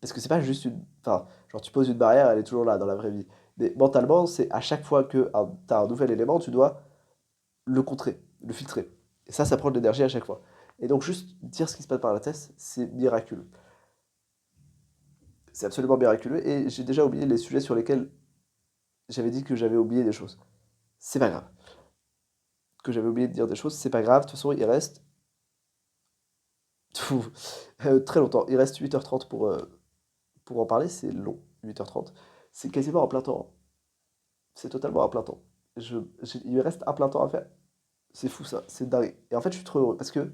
Parce que c'est pas juste une. Enfin, genre tu poses une barrière, elle est toujours là dans la vraie vie. Mais mentalement, c'est à chaque fois que tu as un nouvel élément, tu dois le contrer, le filtrer. Et ça prend de l'énergie à chaque fois. Et donc juste dire ce qui se passe par la tête, c'est miraculeux. C'est absolument miraculeux. Et j'ai déjà oublié les sujets sur lesquels j'avais dit que j'avais oublié des choses. C'est pas grave. Que j'avais oublié de dire des choses, c'est pas grave. De toute façon, il reste très longtemps. Il reste 8h30 pour en parler. C'est long, 8h30. C'est quasiment en plein temps. C'est totalement à plein temps. Il me reste un plein temps à faire. C'est fou ça, c'est dingue. Et en fait, je suis trop heureux parce que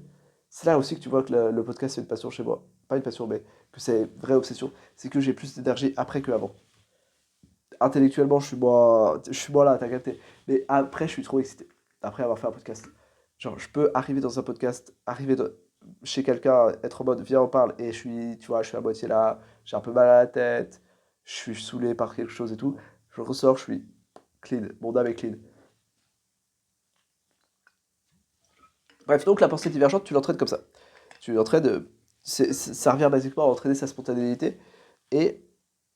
c'est là aussi que tu vois que le podcast c'est une passion chez moi. Pas une passion, mais que c'est une vraie obsession. C'est que j'ai plus d'énergie après que avant. Intellectuellement, je suis moins là, t'as capté. Mais après, je suis trop excité. Après avoir fait un podcast. Genre, je peux arriver dans un podcast, chez quelqu'un, être en mode viens, on parle, et tu vois, je suis à moitié là, j'ai un peu mal à la tête, je suis saoulé par quelque chose et tout, je ressors, je suis clean, mon âme est clean. Bref, donc la pensée divergente, tu l'entraînes comme ça. Tu l'entraînes, ça revient basiquement à entraîner sa spontanéité, et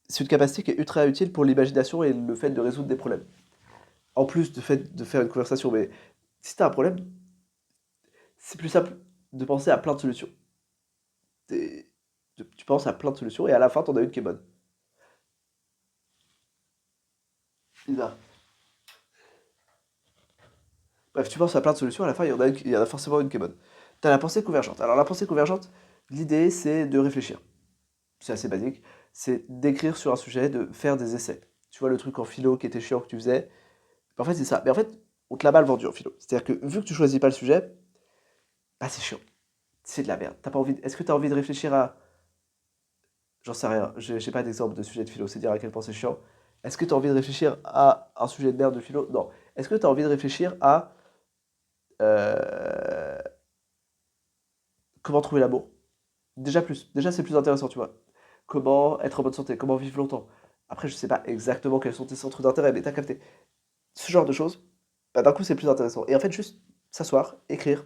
c'est une capacité qui est ultra utile pour l'imagination et le fait de résoudre des problèmes. En plus du fait de faire une conversation, mais si t'as un problème, c'est plus simple de penser à plein de solutions. Tu penses à plein de solutions et à la fin, t'en as une qui est bonne. Bizarre. Bref, tu penses à plein de solutions, à la fin, il y en a forcément une qui est bonne. T'as la pensée convergente. Alors, la pensée convergente, l'idée, c'est de réfléchir. C'est assez basique. C'est d'écrire sur un sujet, de faire des essais. Tu vois, le truc en philo qui était chiant que tu faisais. En fait, c'est ça. Mais en fait, on te l'a mal vendu en philo. C'est-à-dire que vu que tu choisis pas le sujet, bah, c'est chiant. C'est de la merde. T'as pas envie. Est-ce que t'as envie de réfléchir à. J'en sais rien. J'ai pas d'exemple de sujet de philo. C'est dire à quel point c'est chiant. Est-ce que t'as envie de réfléchir à un sujet de merde de philo? Non. Est-ce que t'as envie de réfléchir à. euh, Comment trouver l'amour? Déjà plus. Déjà, c'est plus intéressant, tu vois. Comment être en bonne santé? Comment vivre longtemps? Après, je sais pas exactement quels sont tes centres d'intérêt, mais t'as capté. Ce genre de choses, bah, d'un coup, c'est plus intéressant. Et en fait, juste s'asseoir, écrire,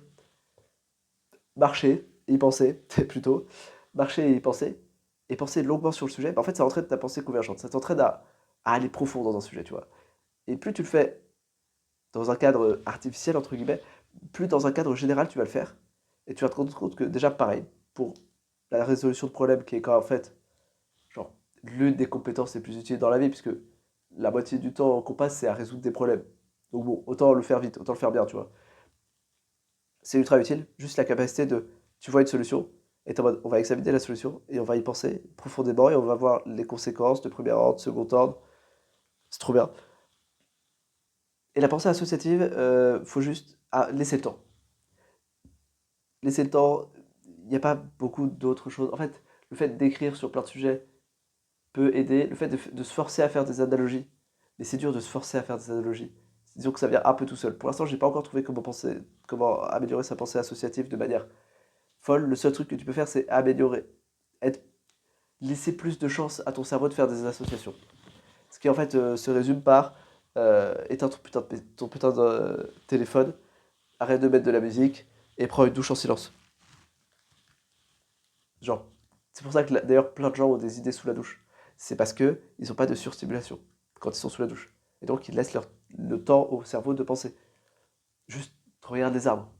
marcher, y penser, plutôt, marcher et penser longuement sur le sujet, bah, en fait, ça entraîne ta pensée convergente. Ça t'entraîne à aller profond dans un sujet, tu vois. Et plus tu le fais dans un cadre artificiel, entre guillemets, plus dans un cadre général, tu vas le faire. Et tu vas te rendre compte que, déjà, pareil, pour la résolution de problèmes, qui est quand, en fait, genre, l'une des compétences les plus utiles dans la vie, puisque la moitié du temps qu'on passe, c'est à résoudre des problèmes. Donc bon, autant le faire vite, autant le faire bien, tu vois. C'est ultra utile, juste la capacité de, tu vois une solution, et t'es en mode, on va examiner la solution, et on va y penser profondément, et on va voir les conséquences de premier ordre, second ordre, c'est trop bien. Et la pensée associative, faut juste laisser le temps. Laisser le temps, il n'y a pas beaucoup d'autres choses. En fait, le fait d'écrire sur plein de sujets peut aider, le fait de se forcer à faire des analogies, mais c'est dur de se forcer à faire des analogies. Disons que ça vient un peu tout seul. Pour l'instant, j'ai pas encore trouvé comment améliorer sa pensée associative de manière folle. Le seul truc que tu peux faire, c'est améliorer, être, laisser plus de chance à ton cerveau de faire des associations. Ce qui en fait se résume par éteins ton putain de téléphone, arrête de mettre de la musique et prends une douche en silence. Genre, c'est pour ça que d'ailleurs plein de gens ont des idées sous la douche. C'est parce que ils n'ont pas de surstimulation quand ils sont sous la douche. Et donc ils laissent le temps au cerveau de penser. Juste regarde les arbres.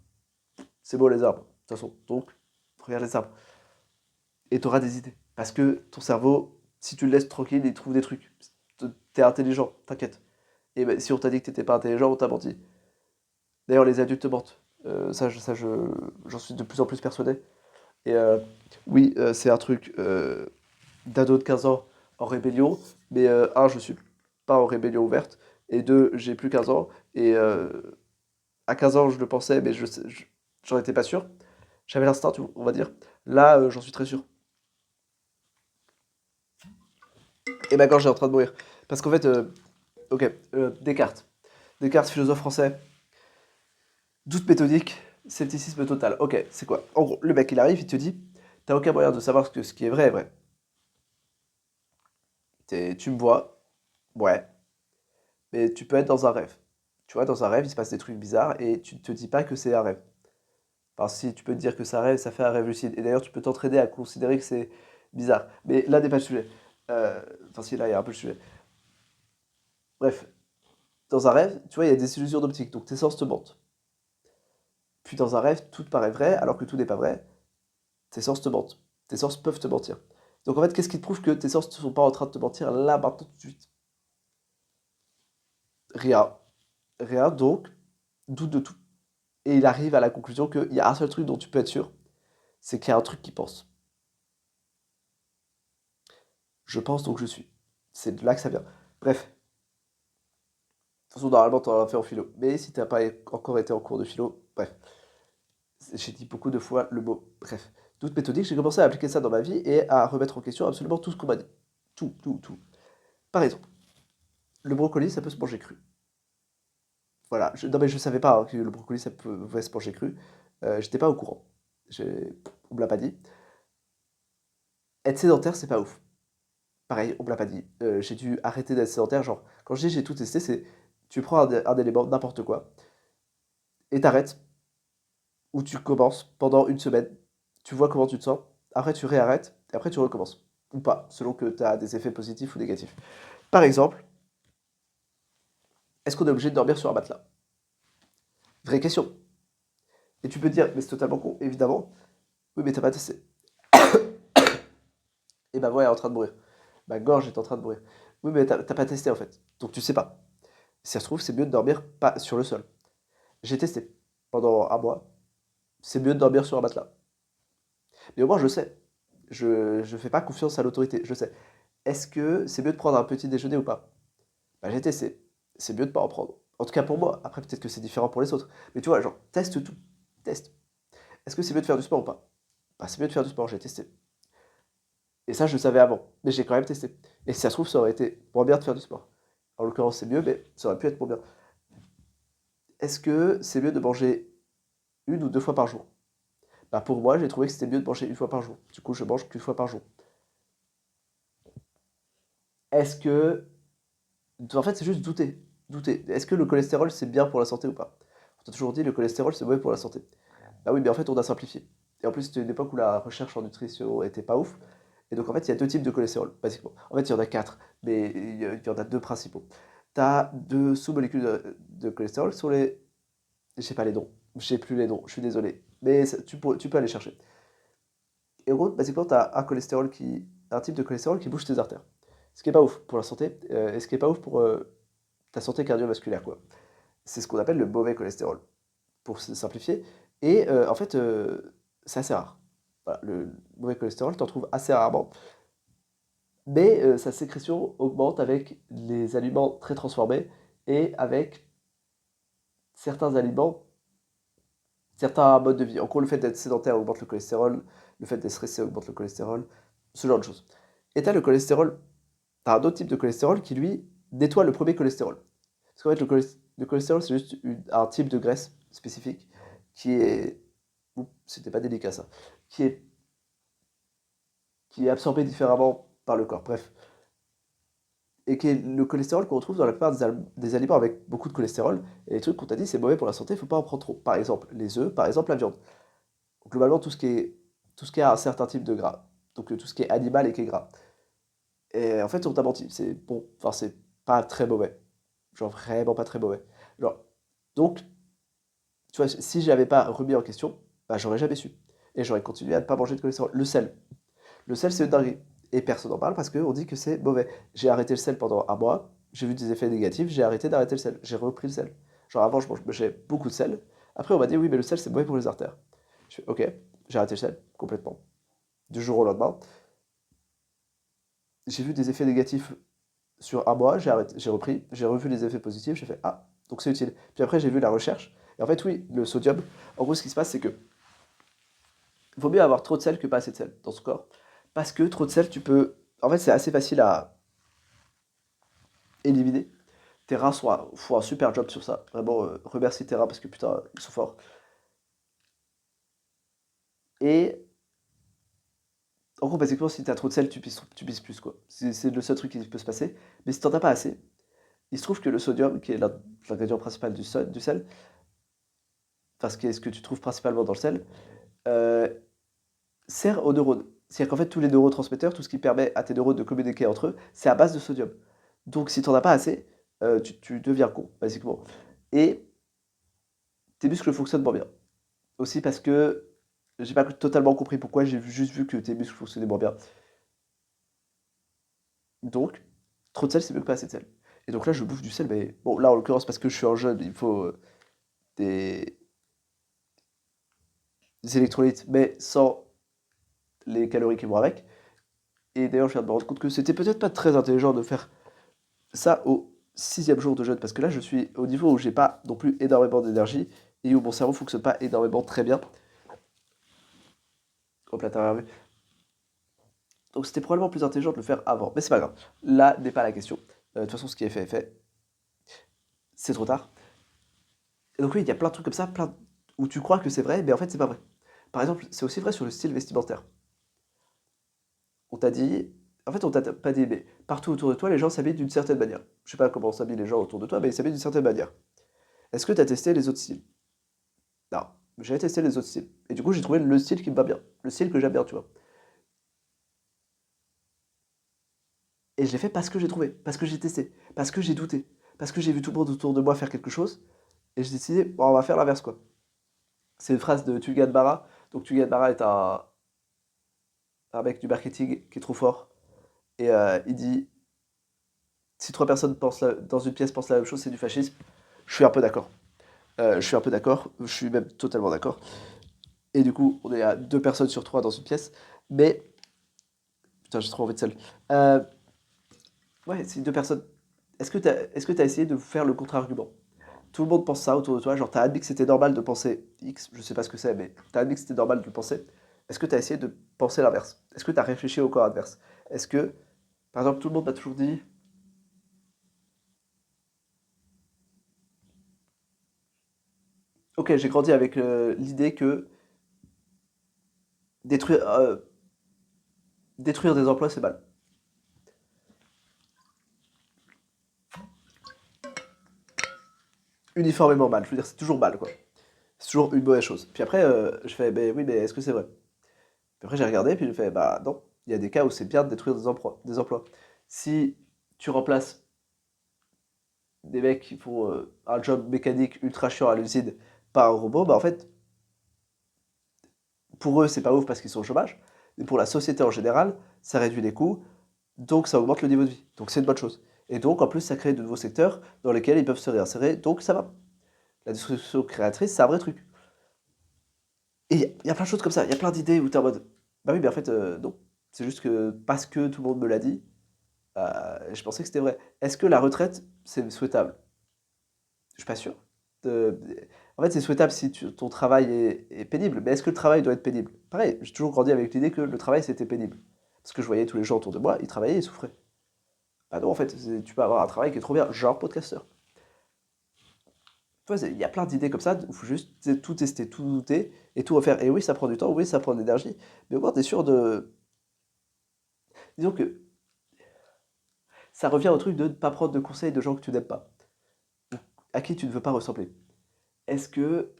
C'est beau les arbres, de toute façon. Donc regarde les arbres. Et tu auras des idées. Parce que ton cerveau, si tu le laisses tranquille, il trouve des trucs. T'es intelligent, t'inquiète. Et ben, si on t'a dit que t'étais pas intelligent, on t'a menti. D'ailleurs, les adultes mentent. J'en suis de plus en plus persuadé. Et oui, c'est un truc d'ado de 15 ans en rébellion. Mais un, je suis pas en rébellion ouverte. Et deux, j'ai plus 15 ans. Et à 15 ans, je le pensais, mais j'en étais pas sûr. J'avais l'instinct, on va dire. Là, j'en suis très sûr. Et ben quand j'ai en train de mourir. Parce qu'en fait, ok, Descartes. Descartes, philosophe français, doute méthodique, scepticisme total. Ok, c'est quoi? En gros, le mec, il arrive, il te dit, t'as aucun moyen de savoir ce qui est vrai est vrai. Tu me vois, ouais, mais tu peux être dans un rêve. Tu vois, dans un rêve, il se passe des trucs bizarres et tu ne te dis pas que c'est un rêve. Parce que si tu peux te dire que c'est un rêve, ça fait un rêve lucide. Et d'ailleurs, tu peux t'entraîner à considérer que c'est bizarre. Mais là n'est pas le sujet. Enfin, si, là, il y a un peu le sujet. Bref, dans un rêve, tu vois, il y a des illusions d'optique, donc tes sens te mentent. Puis dans un rêve, tout te paraît vrai, alors que tout n'est pas vrai. Tes sens te mentent. Tes sens peuvent te mentir. Donc en fait, qu'est-ce qui te prouve que tes sens ne sont pas en train de te mentir là, maintenant, tout de suite? Rien. Rien, donc, doute de tout. Et il arrive à la conclusion qu'il y a un seul truc dont tu peux être sûr, c'est qu'il y a un truc qui pense. Je pense donc je suis. C'est de là que ça vient. Bref, de toute façon, normalement, t'en as fait en philo. Mais si t'as pas encore été en cours de philo, bref. J'ai dit beaucoup de fois le mot. Bref. Doute méthodique, j'ai commencé à appliquer ça dans ma vie et à remettre en question absolument tout ce qu'on m'a dit. Tout, tout, tout. Par exemple, le brocoli, ça peut se manger cru. Voilà. Non, mais je savais pas hein, que le brocoli, ça pouvait se manger cru. J'étais pas au courant. On me l'a pas dit. Être sédentaire, c'est pas ouf. pareil, on me l'a pas dit. J'ai dû arrêter d'être sédentaire. Genre, quand je dis j'ai tout testé, c'est tu prends un élément, n'importe quoi, et t'arrêtes, ou tu commences pendant une semaine, tu vois comment tu te sens, après tu réarrêtes, et après tu recommences. Ou pas, selon que tu as des effets positifs ou négatifs. Par exemple, est-ce qu'on est obligé de dormir sur un matelas? Vraie question. Et tu peux te dire, mais c'est totalement con, évidemment. Oui, mais t'as pas testé. Et ma voix est en train de mourir. Ma gorge est en train de mourir. Oui, mais t'as pas testé en fait. Donc tu sais pas. Si ça se trouve, c'est mieux de dormir pas sur le sol. J'ai testé pendant un mois. C'est mieux de dormir sur un matelas. Mais au moins, je sais. Je fais pas confiance à l'autorité. Je sais. Est-ce que c'est mieux de prendre un petit déjeuner ou pas? Bah, j'ai testé. C'est mieux de pas en prendre. En tout cas pour moi. Après, peut-être que c'est différent pour les autres. Mais tu vois, genre, teste tout. Teste. Est-ce que c'est mieux de faire du sport ou pas? Bah, c'est mieux de faire du sport. J'ai testé. Et ça, je le savais avant. Mais j'ai quand même testé. Et si ça se trouve, ça aurait été moins bien de faire du sport. En l'occurrence, c'est mieux, mais ça aurait pu être moins bien. Est-ce que c'est mieux de manger une ou deux fois par jour? Bah, pour moi, j'ai trouvé que c'était mieux de manger une fois par jour. Du coup, je mange qu'une fois par jour. Est-ce que... En fait, c'est juste douter. Douter. Est-ce que le cholestérol, c'est bien pour la santé ou pas? On t'a toujours dit le cholestérol, c'est mauvais pour la santé. Bah oui, mais en fait, on a simplifié. Et en plus, c'était une époque où la recherche en nutrition était pas ouf. Et donc, en fait, il y a deux types de cholestérol, basiquement. En fait, il y en a quatre, mais il y en a deux principaux. Tu as deux sous-molécules de cholestérol sur les... Je sais pas les noms. Je sais plus les noms, je suis désolé. Mais tu peux aller chercher. Et en gros, basiquement, tu as un type de cholestérol qui bouge tes artères. Ce qui est pas ouf pour la santé, et ce qui est pas ouf pour ta santé cardiovasculaire, quoi. C'est ce qu'on appelle le mauvais cholestérol, pour simplifier. Et en fait, c'est assez rare. Voilà, le mauvais cholestérol, tu en trouves assez rarement. Mais sa sécrétion augmente avec les aliments très transformés et avec certains aliments, certains modes de vie. En gros, le fait d'être sédentaire augmente le cholestérol, le fait d'être stressé augmente le cholestérol, ce genre de choses. Et tu as le cholestérol, tu as un autre type de cholestérol qui, lui, nettoie le premier cholestérol. Parce qu'en fait, le cholestérol, c'est juste un type de graisse spécifique qui est... Oups, c'était pas délicat ça. Qui est, qui est absorbé différemment par le corps. Bref. Et qui est le cholestérol qu'on retrouve dans la plupart des aliments avec beaucoup de cholestérol. Et les trucs qu'on t'a dit, c'est mauvais pour la santé, il ne faut pas en prendre trop. Par exemple, les œufs, par exemple, la viande. Donc, globalement, tout ce qui a un certain type de gras. Donc, tout ce qui est animal et qui est gras. Et en fait, on t'a menti. C'est bon, enfin, c'est pas très mauvais. Genre, vraiment pas très mauvais. Genre, donc, tu vois, si je l'avais pas remis en question, bah, j'aurais jamais su. Et j'aurais continué à ne pas manger de cholestérol. Le sel. Le sel, c'est une dinguerie. Et personne n'en parle parce qu'on dit que c'est mauvais. J'ai arrêté le sel pendant un mois, j'ai vu des effets négatifs, j'ai arrêté d'arrêter le sel. J'ai repris le sel. Genre avant, je mangeais beaucoup de sel. Après, on m'a dit oui, mais le sel, c'est mauvais pour les artères. Je fais ok, j'ai arrêté le sel complètement. Du jour au lendemain, j'ai vu des effets négatifs sur un mois, j'ai arrêté, j'ai repris, j'ai revu les effets positifs, j'ai fait ah, donc c'est utile. Puis après, j'ai vu la recherche. Et en fait, oui, le sodium, en gros, ce qui se passe, c'est que vaut mieux avoir trop de sel que pas assez de sel dans son corps. Parce que trop de sel, tu peux. En fait, c'est assez facile à éliminer. Tes rats font un super job sur ça. Vraiment, remercie tes rats parce que putain, ils sont forts. Et en gros, basiquement, si t'as trop de sel, tu pisses plus, quoi. C'est le seul truc qui peut se passer. Mais si t'en as pas assez, il se trouve que le sodium, qui est l'ingrédient principal du sel, enfin, ce que tu trouves principalement dans le sel, euh, sert aux neurones. C'est-à-dire qu'en fait, tous les neurotransmetteurs, tout ce qui permet à tes neurones de communiquer entre eux, c'est à base de sodium. Donc, si t'en as pas assez, tu deviens con, basiquement. Et tes muscles fonctionnent moins bien. Aussi parce que j'ai pas totalement compris pourquoi, juste vu que tes muscles fonctionnaient moins bien. Donc, trop de sel, c'est mieux que pas assez de sel. Et donc là, je bouffe du sel, mais bon, là, en l'occurrence, parce que je suis un jeune, il faut des, des électrolytes, mais sans les calories qui vont avec. Et d'ailleurs, je viens de me rendre compte que c'était peut-être pas très intelligent de faire ça au sixième jour de jeûne, parce que là, je suis au niveau où j'ai pas non plus énormément d'énergie et où mon cerveau fonctionne pas énormément très bien. Hop là, t'as vu. Donc c'était probablement plus intelligent de le faire avant. Mais c'est pas grave. Là n'est pas la question. De toute façon, ce qui est fait est fait. C'est trop tard. Et donc oui, il y a plein de trucs comme ça, où tu crois que c'est vrai, mais en fait c'est pas vrai. Par exemple, c'est aussi vrai sur le style vestimentaire. On t'a dit, En fait, on t'a pas dit, mais partout autour de toi, les gens s'habillent d'une certaine manière. Je sais pas comment s'habillent les gens autour de toi, mais ils s'habillent d'une certaine manière. Est-ce que tu as testé les autres styles? Non, j'ai testé les autres styles. Et du coup, j'ai trouvé le style qui me va bien. Le style que j'aime bien, tu vois. Et je l'ai fait parce que j'ai trouvé, parce que j'ai testé, parce que j'ai douté, parce que j'ai vu tout le monde autour de moi faire quelque chose. Et j'ai décidé, bon, on va faire l'inverse, quoi. C'est une phrase de Tugan Barra. Donc Tugan Barra est un mec du marketing qui est trop fort. Et il dit, si trois personnes dans une pièce pensent la même chose, c'est du fascisme. Je suis un peu d'accord. Je suis un peu d'accord. Je suis même totalement d'accord. Et du coup, on est à deux personnes sur trois dans une pièce. Mais, putain, j'ai trop envie de seul. Euh, ouais, c'est deux personnes. Est-ce que t'as essayé de faire le contre-argument? Tout le monde pense ça autour de toi. Genre, t'as admis que c'était normal de penser X, je sais pas ce que c'est, mais t'as admis que c'était normal de le penser. Est-ce que t'as essayé de penser l'inverse? Est-ce que t'as réfléchi au corps adverse? Est-ce que, par exemple, tout le monde m'a toujours dit, ok, j'ai grandi avec l'idée que détruire, détruire des emplois, c'est mal. Uniformément mal. Je veux dire, c'est toujours mal, quoi. C'est toujours une mauvaise chose. Puis après, je fais, ben oui, mais est-ce que c'est vrai? Puis après, j'ai regardé, puis je fais, bah non. Il y a des cas où c'est bien de détruire des emplois, des emplois. Si tu remplaces des mecs qui font un job mécanique ultra chiant à l'usine par un robot, bah en fait, pour eux, c'est pas ouf parce qu'ils sont au chômage, mais pour la société en général, ça réduit les coûts, donc ça augmente le niveau de vie. Donc c'est une bonne chose. Et donc, en plus, ça crée de nouveaux secteurs dans lesquels ils peuvent se réinsérer, donc ça va. La destruction créatrice, c'est un vrai truc. Et il y a plein de choses comme ça, il y a plein d'idées où t'es en mode, bah oui, mais en fait, non. C'est juste que parce que tout le monde me l'a dit, je pensais que c'était vrai. Est-ce que la retraite, c'est souhaitable? Je suis pas sûr. De- En fait, c'est souhaitable si ton travail est pénible, mais est-ce que le travail doit être pénible? Pareil, j'ai toujours grandi avec l'idée que le travail, c'était pénible. Parce que je voyais tous les gens autour de moi, ils travaillaient, ils souffraient. Ah non, en fait, tu peux avoir un travail qui est trop bien, genre podcasteur. Tu vois, il y a plein d'idées comme ça, il faut juste tout tester, tout douter et tout refaire. Et oui, ça prend du temps, oui, ça prend de l'énergie, mais au moins, t'es sûr de. Disons que ça revient au truc de ne pas prendre de conseils de gens que tu n'aimes pas, à qui tu ne veux pas ressembler. Est-ce que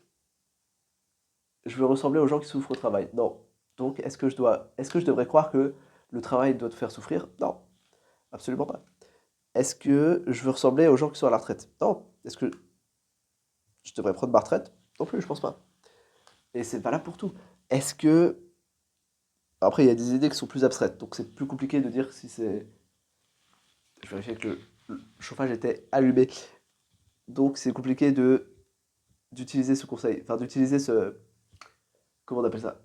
je veux ressembler aux gens qui souffrent au travail? Non. Donc, est-ce que je devrais croire que le travail doit te faire souffrir? Non, absolument pas. Est-ce que je veux ressembler aux gens qui sont à la retraite? Non. Est-ce que je devrais prendre ma retraite? Non plus, je pense pas. Et c'est valable pour tout. Est-ce que après, il y a des idées qui sont plus abstraites, donc c'est plus compliqué de dire si c'est. Je vérifiais que le chauffage était allumé, donc c'est compliqué de d'utiliser ce conseil, enfin d'utiliser ce, comment on appelle ça?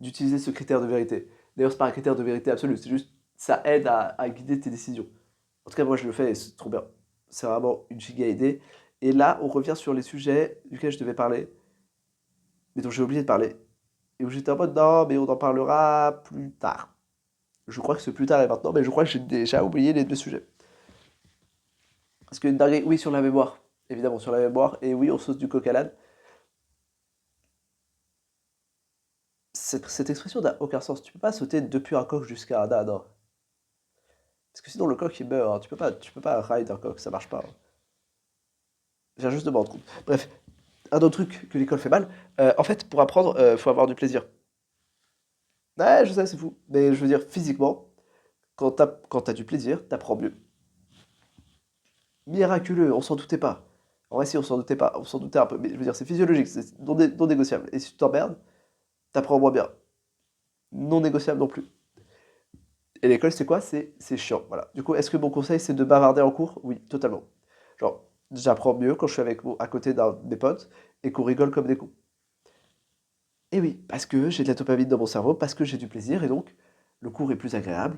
D'utiliser ce critère de vérité. D'ailleurs, c'est pas un critère de vérité absolue, c'est juste ça aide à guider tes décisions. En tout cas, moi je le fais et c'est trop bien. C'est vraiment une giga idée. Et là, on revient sur les sujets duquel je devais parler, mais dont j'ai oublié de parler. Et où j'étais en mode non, mais on en parlera plus tard. Je crois que ce plus tard est maintenant, mais je crois que j'ai déjà oublié les deux sujets. Parce que une dinguerie, oui, sur la mémoire. Évidemment, sur la mémoire. Et oui, on sauce du coq à l'âne. Cette expression n'a aucun sens. Tu peux pas sauter depuis un coq jusqu'à un âne, hein. Parce que sinon, le coq, il meurt, hein. Tu peux pas ride un coq, ça marche pas, hein. Je viens juste de me rendre compte. Bref, un autre truc que l'école fait mal. En fait, pour apprendre, faut avoir du plaisir. Ouais, je sais, c'est fou. Mais je veux dire, physiquement, quand t'as du plaisir, t'apprends mieux. Miraculeux, on s'en doutait pas. En vrai, si, on s'en doutait pas. On s'en doutait un peu. Mais je veux dire, c'est physiologique, c'est non négociable. Et si tu t'emmerdes, t'apprends moins bien. Non négociable non plus. Et l'école, c'est quoi? C'est chiant. Voilà. Du coup, est-ce que mon conseil, c'est de bavarder en cours? Oui, totalement. Genre, j'apprends mieux quand je suis à côté d'un de mes potes et qu'on rigole comme des cons. Et oui, parce que j'ai de la dopamine dans mon cerveau, parce que j'ai du plaisir, et donc le cours est plus agréable,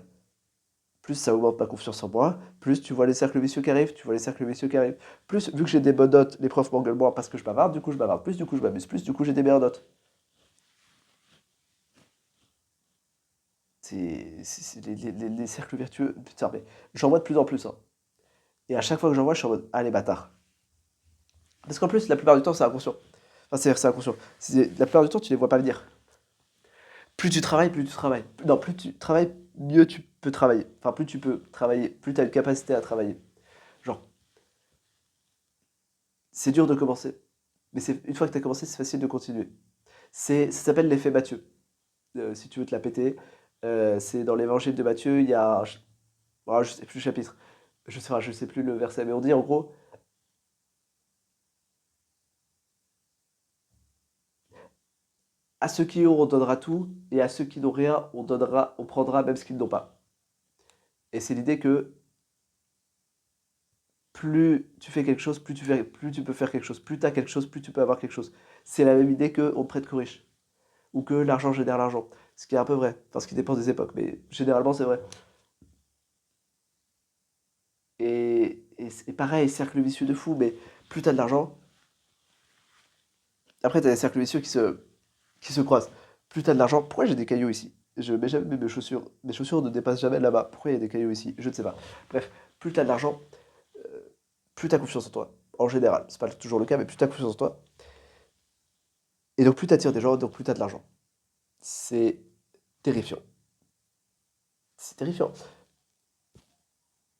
plus ça augmente ma confiance en moi, plus tu vois les cercles vicieux qui arrivent, tu vois les cercles vicieux qui arrivent. Plus, vu que j'ai des bonnes notes, les profs m'engueulent moins parce que je bavarde, du coup je bavarde plus, du coup je m'amuse plus, du coup j'ai des meilleures notes. C'est les cercles vertueux. Putain, mais j'en vois de plus en plus, hein. Et à chaque fois que j'en vois, je suis en mode, ah les bâtards. Parce qu'en plus, la plupart du temps, c'est inconscient. Enfin, c'est inconscient. La plupart du temps, tu les vois pas venir. Plus tu travailles, plus tu travailles. Non, plus tu travailles, mieux tu peux travailler. Enfin, plus tu peux travailler, plus tu as une capacité à travailler. Genre, c'est dur de commencer, mais une fois que tu as commencé, c'est facile de continuer. Ça s'appelle l'effet Matthieu, si tu veux te la péter. C'est dans l'évangile de Matthieu, il y a, je sais plus le chapitre, je sais plus le verset, mais on dit en gros, à ceux qui ont, on donnera tout, et à ceux qui n'ont rien, on prendra même ce qu'ils n'ont pas. Et c'est l'idée que plus tu fais quelque chose, plus tu peux faire quelque chose. Plus tu as quelque chose, plus tu peux avoir quelque chose. C'est la même idée qu'on ne prête qu'aux riches. Ou que l'argent génère l'argent. Ce qui est un peu vrai. Enfin, ce qui dépend des époques. Mais généralement, c'est vrai. Et pareil, cercle vicieux de fou. Mais plus tu as de l'argent, après, tu as des cercles vicieux qui se croisent. Plus tu as de l'argent, pourquoi j'ai des cailloux ici? Je mets jamais mes chaussures. Mes chaussures ne dépassent jamais là-bas. Pourquoi il y a des cailloux ici? Je ne sais pas. Bref, plus tu as de l'argent, plus tu as confiance en toi. En général. C'est pas toujours le cas, mais plus tu as confiance en toi. Et donc, plus tu attires des gens, donc plus tu as de l'argent. C'est terrifiant. C'est terrifiant.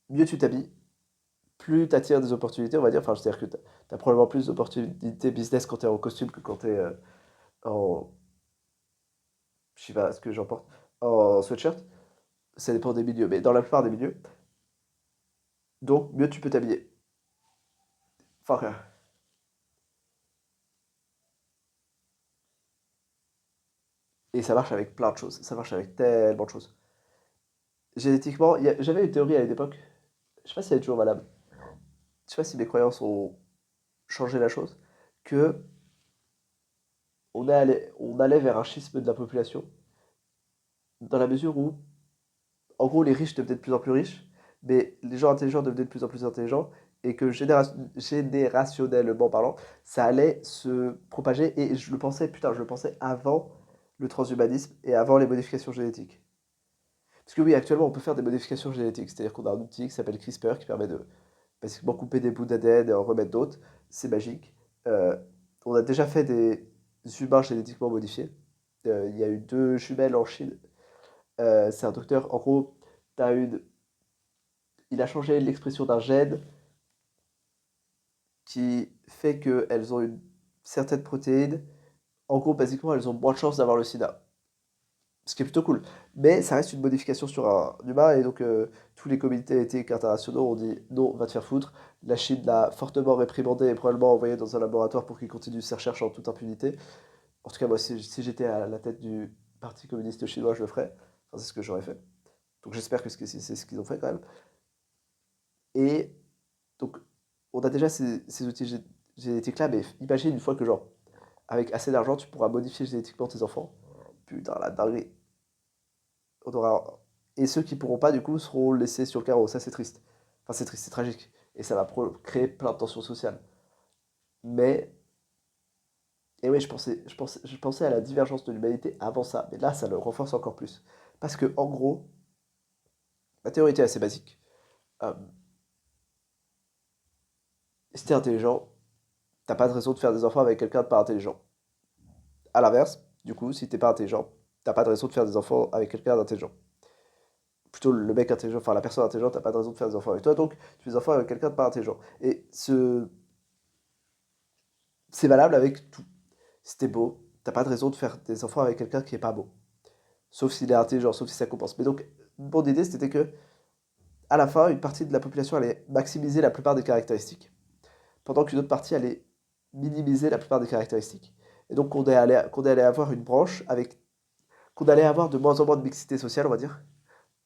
Mieux tu t'habilles, plus tu attires des opportunités, on va dire. Enfin, c'est-à-dire que tu as probablement plus d'opportunités business quand tu es en costume que quand tu es en. Je sais pas ce que j'en porte. En sweatshirt. Ça dépend des milieux, mais dans la plupart des milieux. Donc, mieux tu peux t'habiller. Enfin, et ça marche avec plein de choses. Ça marche avec tellement de choses. Génétiquement, j'avais une théorie à une époque. Je sais pas si elle est toujours valable. Je sais pas si mes croyances ont changé la chose. Que on allait vers un schisme de la population. Dans la mesure où en gros, les riches devenaient de plus en plus riches, mais les gens intelligents devenaient de plus en plus intelligents, et que générationnellement parlant, ça allait se propager, et je le pensais, putain, je le pensais avant le transhumanisme et avant les modifications génétiques. Parce que oui, actuellement, on peut faire des modifications génétiques, c'est-à-dire qu'on a un outil qui s'appelle CRISPR qui permet de basiquement couper des bouts d'ADN et en remettre d'autres, c'est magique. Euh, on a déjà fait des humains génétiquement modifiés. Il y a eu deux jumelles en Chine. C'est un docteur, en gros, t'as une il a changé l'expression d'un gène qui fait qu'elles ont une certaine protéine. En gros, basiquement, elles ont moins de chances d'avoir le sida. Ce qui est plutôt cool. Mais ça reste une modification sur un humain, et donc tous les comités éthiques internationaux ont dit non, va te faire foutre. La Chine l'a fortement réprimandé et probablement envoyé dans un laboratoire pour qu'il continue ses recherches en toute impunité. En tout cas, moi, si j'étais à la tête du Parti communiste chinois, je le ferais. Enfin, c'est ce que j'aurais fait. Donc j'espère que c'est ce qu'ils ont fait quand même. Et donc, on a déjà ces outils génétiques-là, mais imagine une fois que, genre, avec assez d'argent, tu pourras modifier génétiquement tes enfants. Putain, la dinguerie. On aura... Et ceux qui pourront pas, du coup, seront laissés sur le carreau. Ça, c'est triste. Enfin, c'est triste, c'est tragique. Et ça va créer plein de tensions sociales. Mais, et oui, je pensais à la divergence de l'humanité avant ça. Mais là, ça le renforce encore plus. Parce que, en gros, ma théorie était assez basique. Euh, si t'es intelligent, t'as pas de raison de faire des enfants avec quelqu'un de pas intelligent. À l'inverse, du coup, si t'es pas intelligent, t'as pas de raison de faire des enfants avec quelqu'un d'intelligent. Plutôt le mec intelligent, enfin la personne intelligente, t'as pas de raison de faire des enfants avec toi, donc tu fais des enfants avec quelqu'un de pas intelligent. Et c'est valable avec tout. Si t'es beau, t'as pas de raison de faire des enfants avec quelqu'un qui est pas beau. Sauf s'il est intelligent, sauf si ça compense. Mais donc, mon idée, c'était que, à la fin, une partie de la population allait maximiser la plupart des caractéristiques, pendant qu'une autre partie allait minimiser la plupart des caractéristiques. Et donc, qu'on allait avoir une branche avec qu'on allait avoir de moins en moins de mixité sociale, on va dire,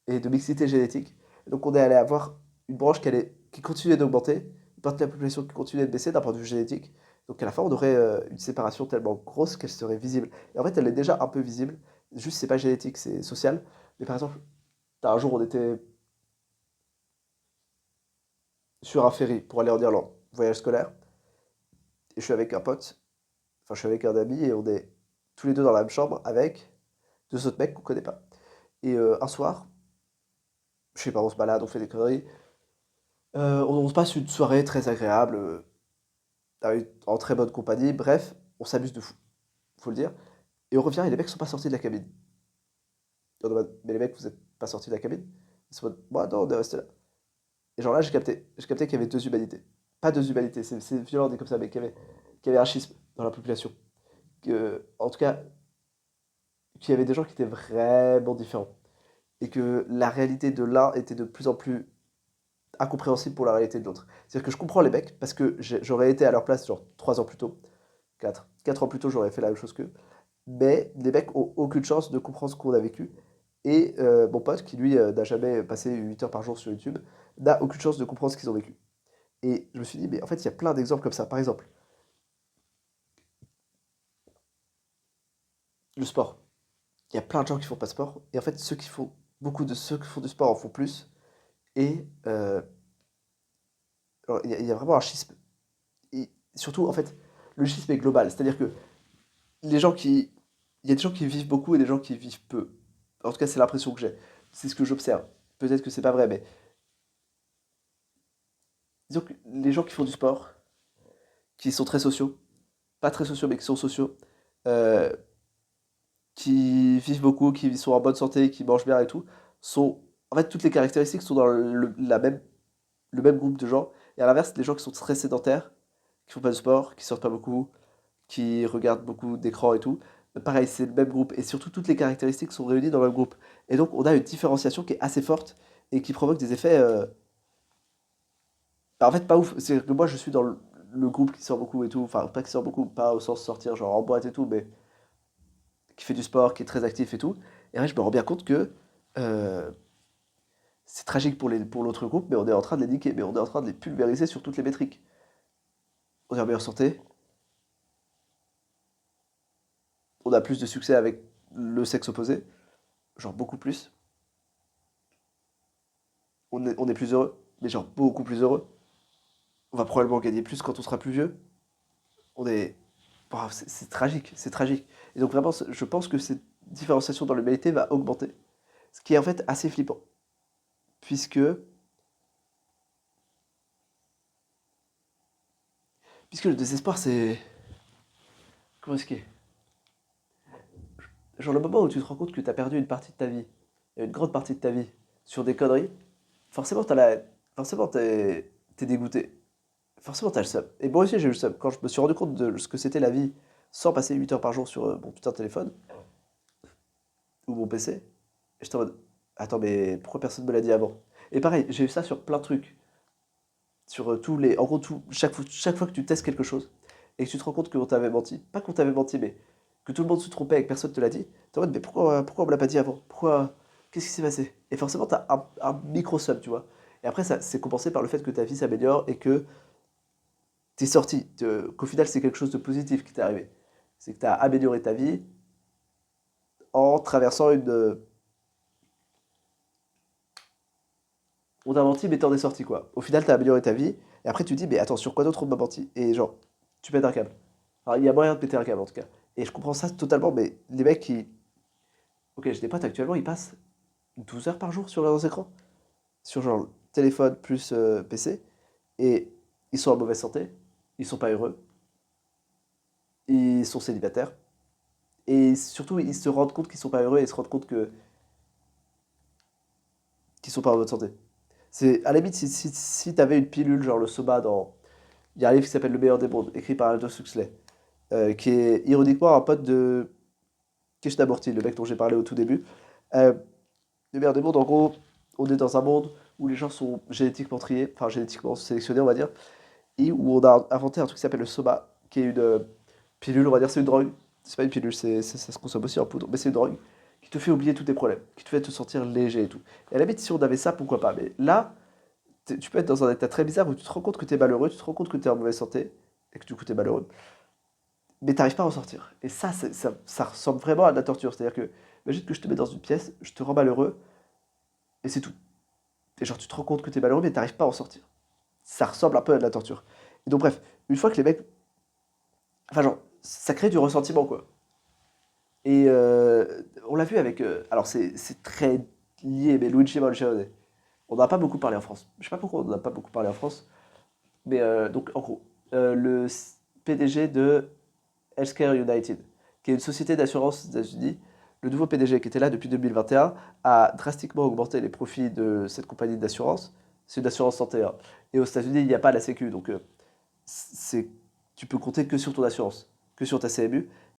et de mixité génétique. Et donc on est allé avoir une branche qui continuait d'augmenter, une partie de la population qui continuait de baisser d'un point de vue génétique. Donc à la fin, on aurait une séparation tellement grosse qu'elle serait visible. Et en fait, elle est déjà un peu visible, juste c'est pas génétique, c'est social. Mais par exemple, un jour, on était sur un ferry pour aller en Irlande, voyage scolaire, et je suis avec un pote, enfin je suis avec un ami, et on est tous les deux dans la même chambre avec deux autres mecs qu'on connaît pas. Et un soir, je sais pas, on se balade, on fait des conneries. On se passe une soirée très agréable, en très bonne compagnie. Bref, on s'amuse de fou, faut le dire. Et on revient et les mecs sont pas sortis de la cabine. Et on demande, mais les mecs, vous êtes pas sortis de la cabine? Ils sont en mode, bah non, on est resté là. Et genre là, j'ai capté qu'il y avait deux humanités. Pas deux humanités, c'est violent dit comme ça, mais qu'il y avait un schisme dans la population. En tout cas, qu'il y avait des gens qui étaient vraiment différents. Et que la réalité de l'un était de plus en plus incompréhensible pour la réalité de l'autre. C'est-à-dire que je comprends les mecs, parce que j'aurais été à leur place genre 3 ans plus tôt, 4 ans plus tôt, j'aurais fait la même chose qu'eux. Mais les mecs ont aucune chance de comprendre ce qu'on a vécu. Et mon pote, qui lui n'a jamais passé 8 heures par jour sur YouTube, n'a aucune chance de comprendre ce qu'ils ont vécu. Et je me suis dit, mais en fait, il y a plein d'exemples comme ça. Par exemple, le sport. Il y a plein de gens qui font pas de sport. Et en fait, beaucoup de ceux qui font du sport en font plus. Et alors, il y a vraiment un schisme. Et surtout, en fait, le schisme est global. C'est-à-dire que les gens qui... il y a des gens qui vivent beaucoup et des gens qui vivent peu. En tout cas, c'est l'impression que j'ai. C'est ce que j'observe. Peut-être que c'est pas vrai, mais disons que les gens qui font du sport, qui sont très sociaux, pas très sociaux, mais qui sont sociaux, euh, qui vivent beaucoup, qui sont en bonne santé, qui mangent bien et tout, sont... En fait, toutes les caractéristiques sont dans le même groupe de gens. Et à l'inverse, les gens qui sont très sédentaires, qui font pas de sport, qui sortent pas beaucoup, qui regardent beaucoup d'écrans et tout, pareil, c'est le même groupe. Et surtout, toutes les caractéristiques sont réunies dans le même groupe. Et donc, on a une différenciation qui est assez forte et qui provoque des effets, bah, en fait, pas ouf. C'est que moi, je suis dans le groupe qui sort beaucoup et tout. Enfin, pas qui sort beaucoup, pas au sens sortir, genre en boîte et tout, mais qui fait du sport, qui est très actif et tout. Et là, je me rends bien compte que euh, c'est tragique pour l'autre groupe, mais on est en train de les niquer, mais on est en train de les pulvériser sur toutes les métriques. On est en meilleure santé, on a plus de succès avec le sexe opposé, genre beaucoup plus. On est plus heureux, mais genre beaucoup plus heureux. On va probablement gagner plus quand on sera plus vieux. On est. Bah, c'est tragique, c'est tragique. Et donc vraiment, je pense que cette différenciation dans l'humanité va augmenter. Ce qui est en fait assez flippant. Puisque, puisque le désespoir, c'est... Comment est-ce qu'il est? Genre le moment où tu te rends compte que tu as perdu une partie de ta vie, une grande partie de ta vie, sur des conneries, forcément, forcément t'es dégoûté. Forcément, t'as le seum. Et moi aussi, j'ai eu le seum. Quand je me suis rendu compte de ce que c'était la vie sans passer 8 heures par jour sur mon putain de téléphone ou mon PC, j'étais en mode, attends, mais pourquoi personne me l'a dit avant? Et pareil, j'ai eu ça sur plein de trucs. Sur tous les. En gros, chaque fois que tu testes quelque chose et que tu te rends compte qu'on t'avait menti, pas qu'on t'avait menti, mais que tout le monde se trompait et que personne te l'a dit, t'es en mode, mais pourquoi on me l'a pas dit avant? Qu'est-ce qui s'est passé? Et forcément, t'as un micro-sum, tu vois. Et après, ça, c'est compensé par le fait que ta vie s'améliore et que t'es sorti. Qu'au final, c'est quelque chose de positif qui t'est arrivé. C'est que t'as amélioré ta vie en traversant une. On t'a menti, mais t'en es sorti, quoi. Au final, t'as amélioré ta vie. Et après, tu dis, mais attends, sur quoi d'autre on m'a menti? Et genre, tu pètes un câble. Alors, il y a moyen de péter un câble, en tout cas. Et je comprends ça totalement, mais les mecs qui. Ok, j'ai des potes actuellement, ils passent 12 heures par jour sur leurs écrans. Sur genre téléphone plus PC. Et ils sont en mauvaise santé. Ils sont pas heureux. Ils sont célibataires. Et surtout, ils se rendent compte qu'ils sont pas heureux et ils se rendent compte qu'ils sont pas en bonne santé. C'est, à la limite, si t'avais une pilule, genre le Soma dans. Il y a un livre qui s'appelle Le meilleur des mondes, écrit par Aldous Huxley, qui est ironiquement un pote de Krishnamurti, le mec dont j'ai parlé au tout début. Euh, le meilleur des mondes, en gros, on est dans un monde où les gens sont génétiquement triés, enfin génétiquement sélectionnés, on va dire, et où on a inventé un truc qui s'appelle le Soma, qui est une pilule, on va dire, c'est une drogue. C'est pas une pilule, ça se consomme aussi en poudre, mais c'est une drogue qui te fait oublier tous tes problèmes, qui te fait te sentir léger et tout. Et à la limite, si on avait ça, pourquoi pas? Mais là, tu peux être dans un état très bizarre où tu te rends compte que tu es malheureux, tu te rends compte que tu es en mauvaise santé, et que du coup tu es malheureux, mais t'arrives pas à en sortir. Et ça, ça ressemble vraiment à de la torture. C'est-à-dire que, imagine que je te mets dans une pièce, je te rends malheureux, et c'est tout. Et genre, tu te rends compte que t'es malheureux, mais t'arrives pas à en sortir. Ça ressemble un peu à de la torture. Et donc, bref, une fois que les mecs. Enfin, genre, ça crée du ressentiment, quoi. Et on l'a vu avec. Alors, c'est très lié, mais Luigi Mangione. On n'en a pas beaucoup parlé en France. Je sais pas pourquoi on n'en a pas beaucoup parlé en France. Mais donc, en gros, le PDG de Healthcare United, qui est une société d'assurance aux États-Unis, le nouveau PDG qui était là depuis 2021 a drastiquement augmenté les profits de cette compagnie d'assurance. C'est une assurance santé, hein. Et aux États-Unis, il n'y a pas la Sécu, donc c'est, tu peux compter que sur ton assurance, que sur ta CMU.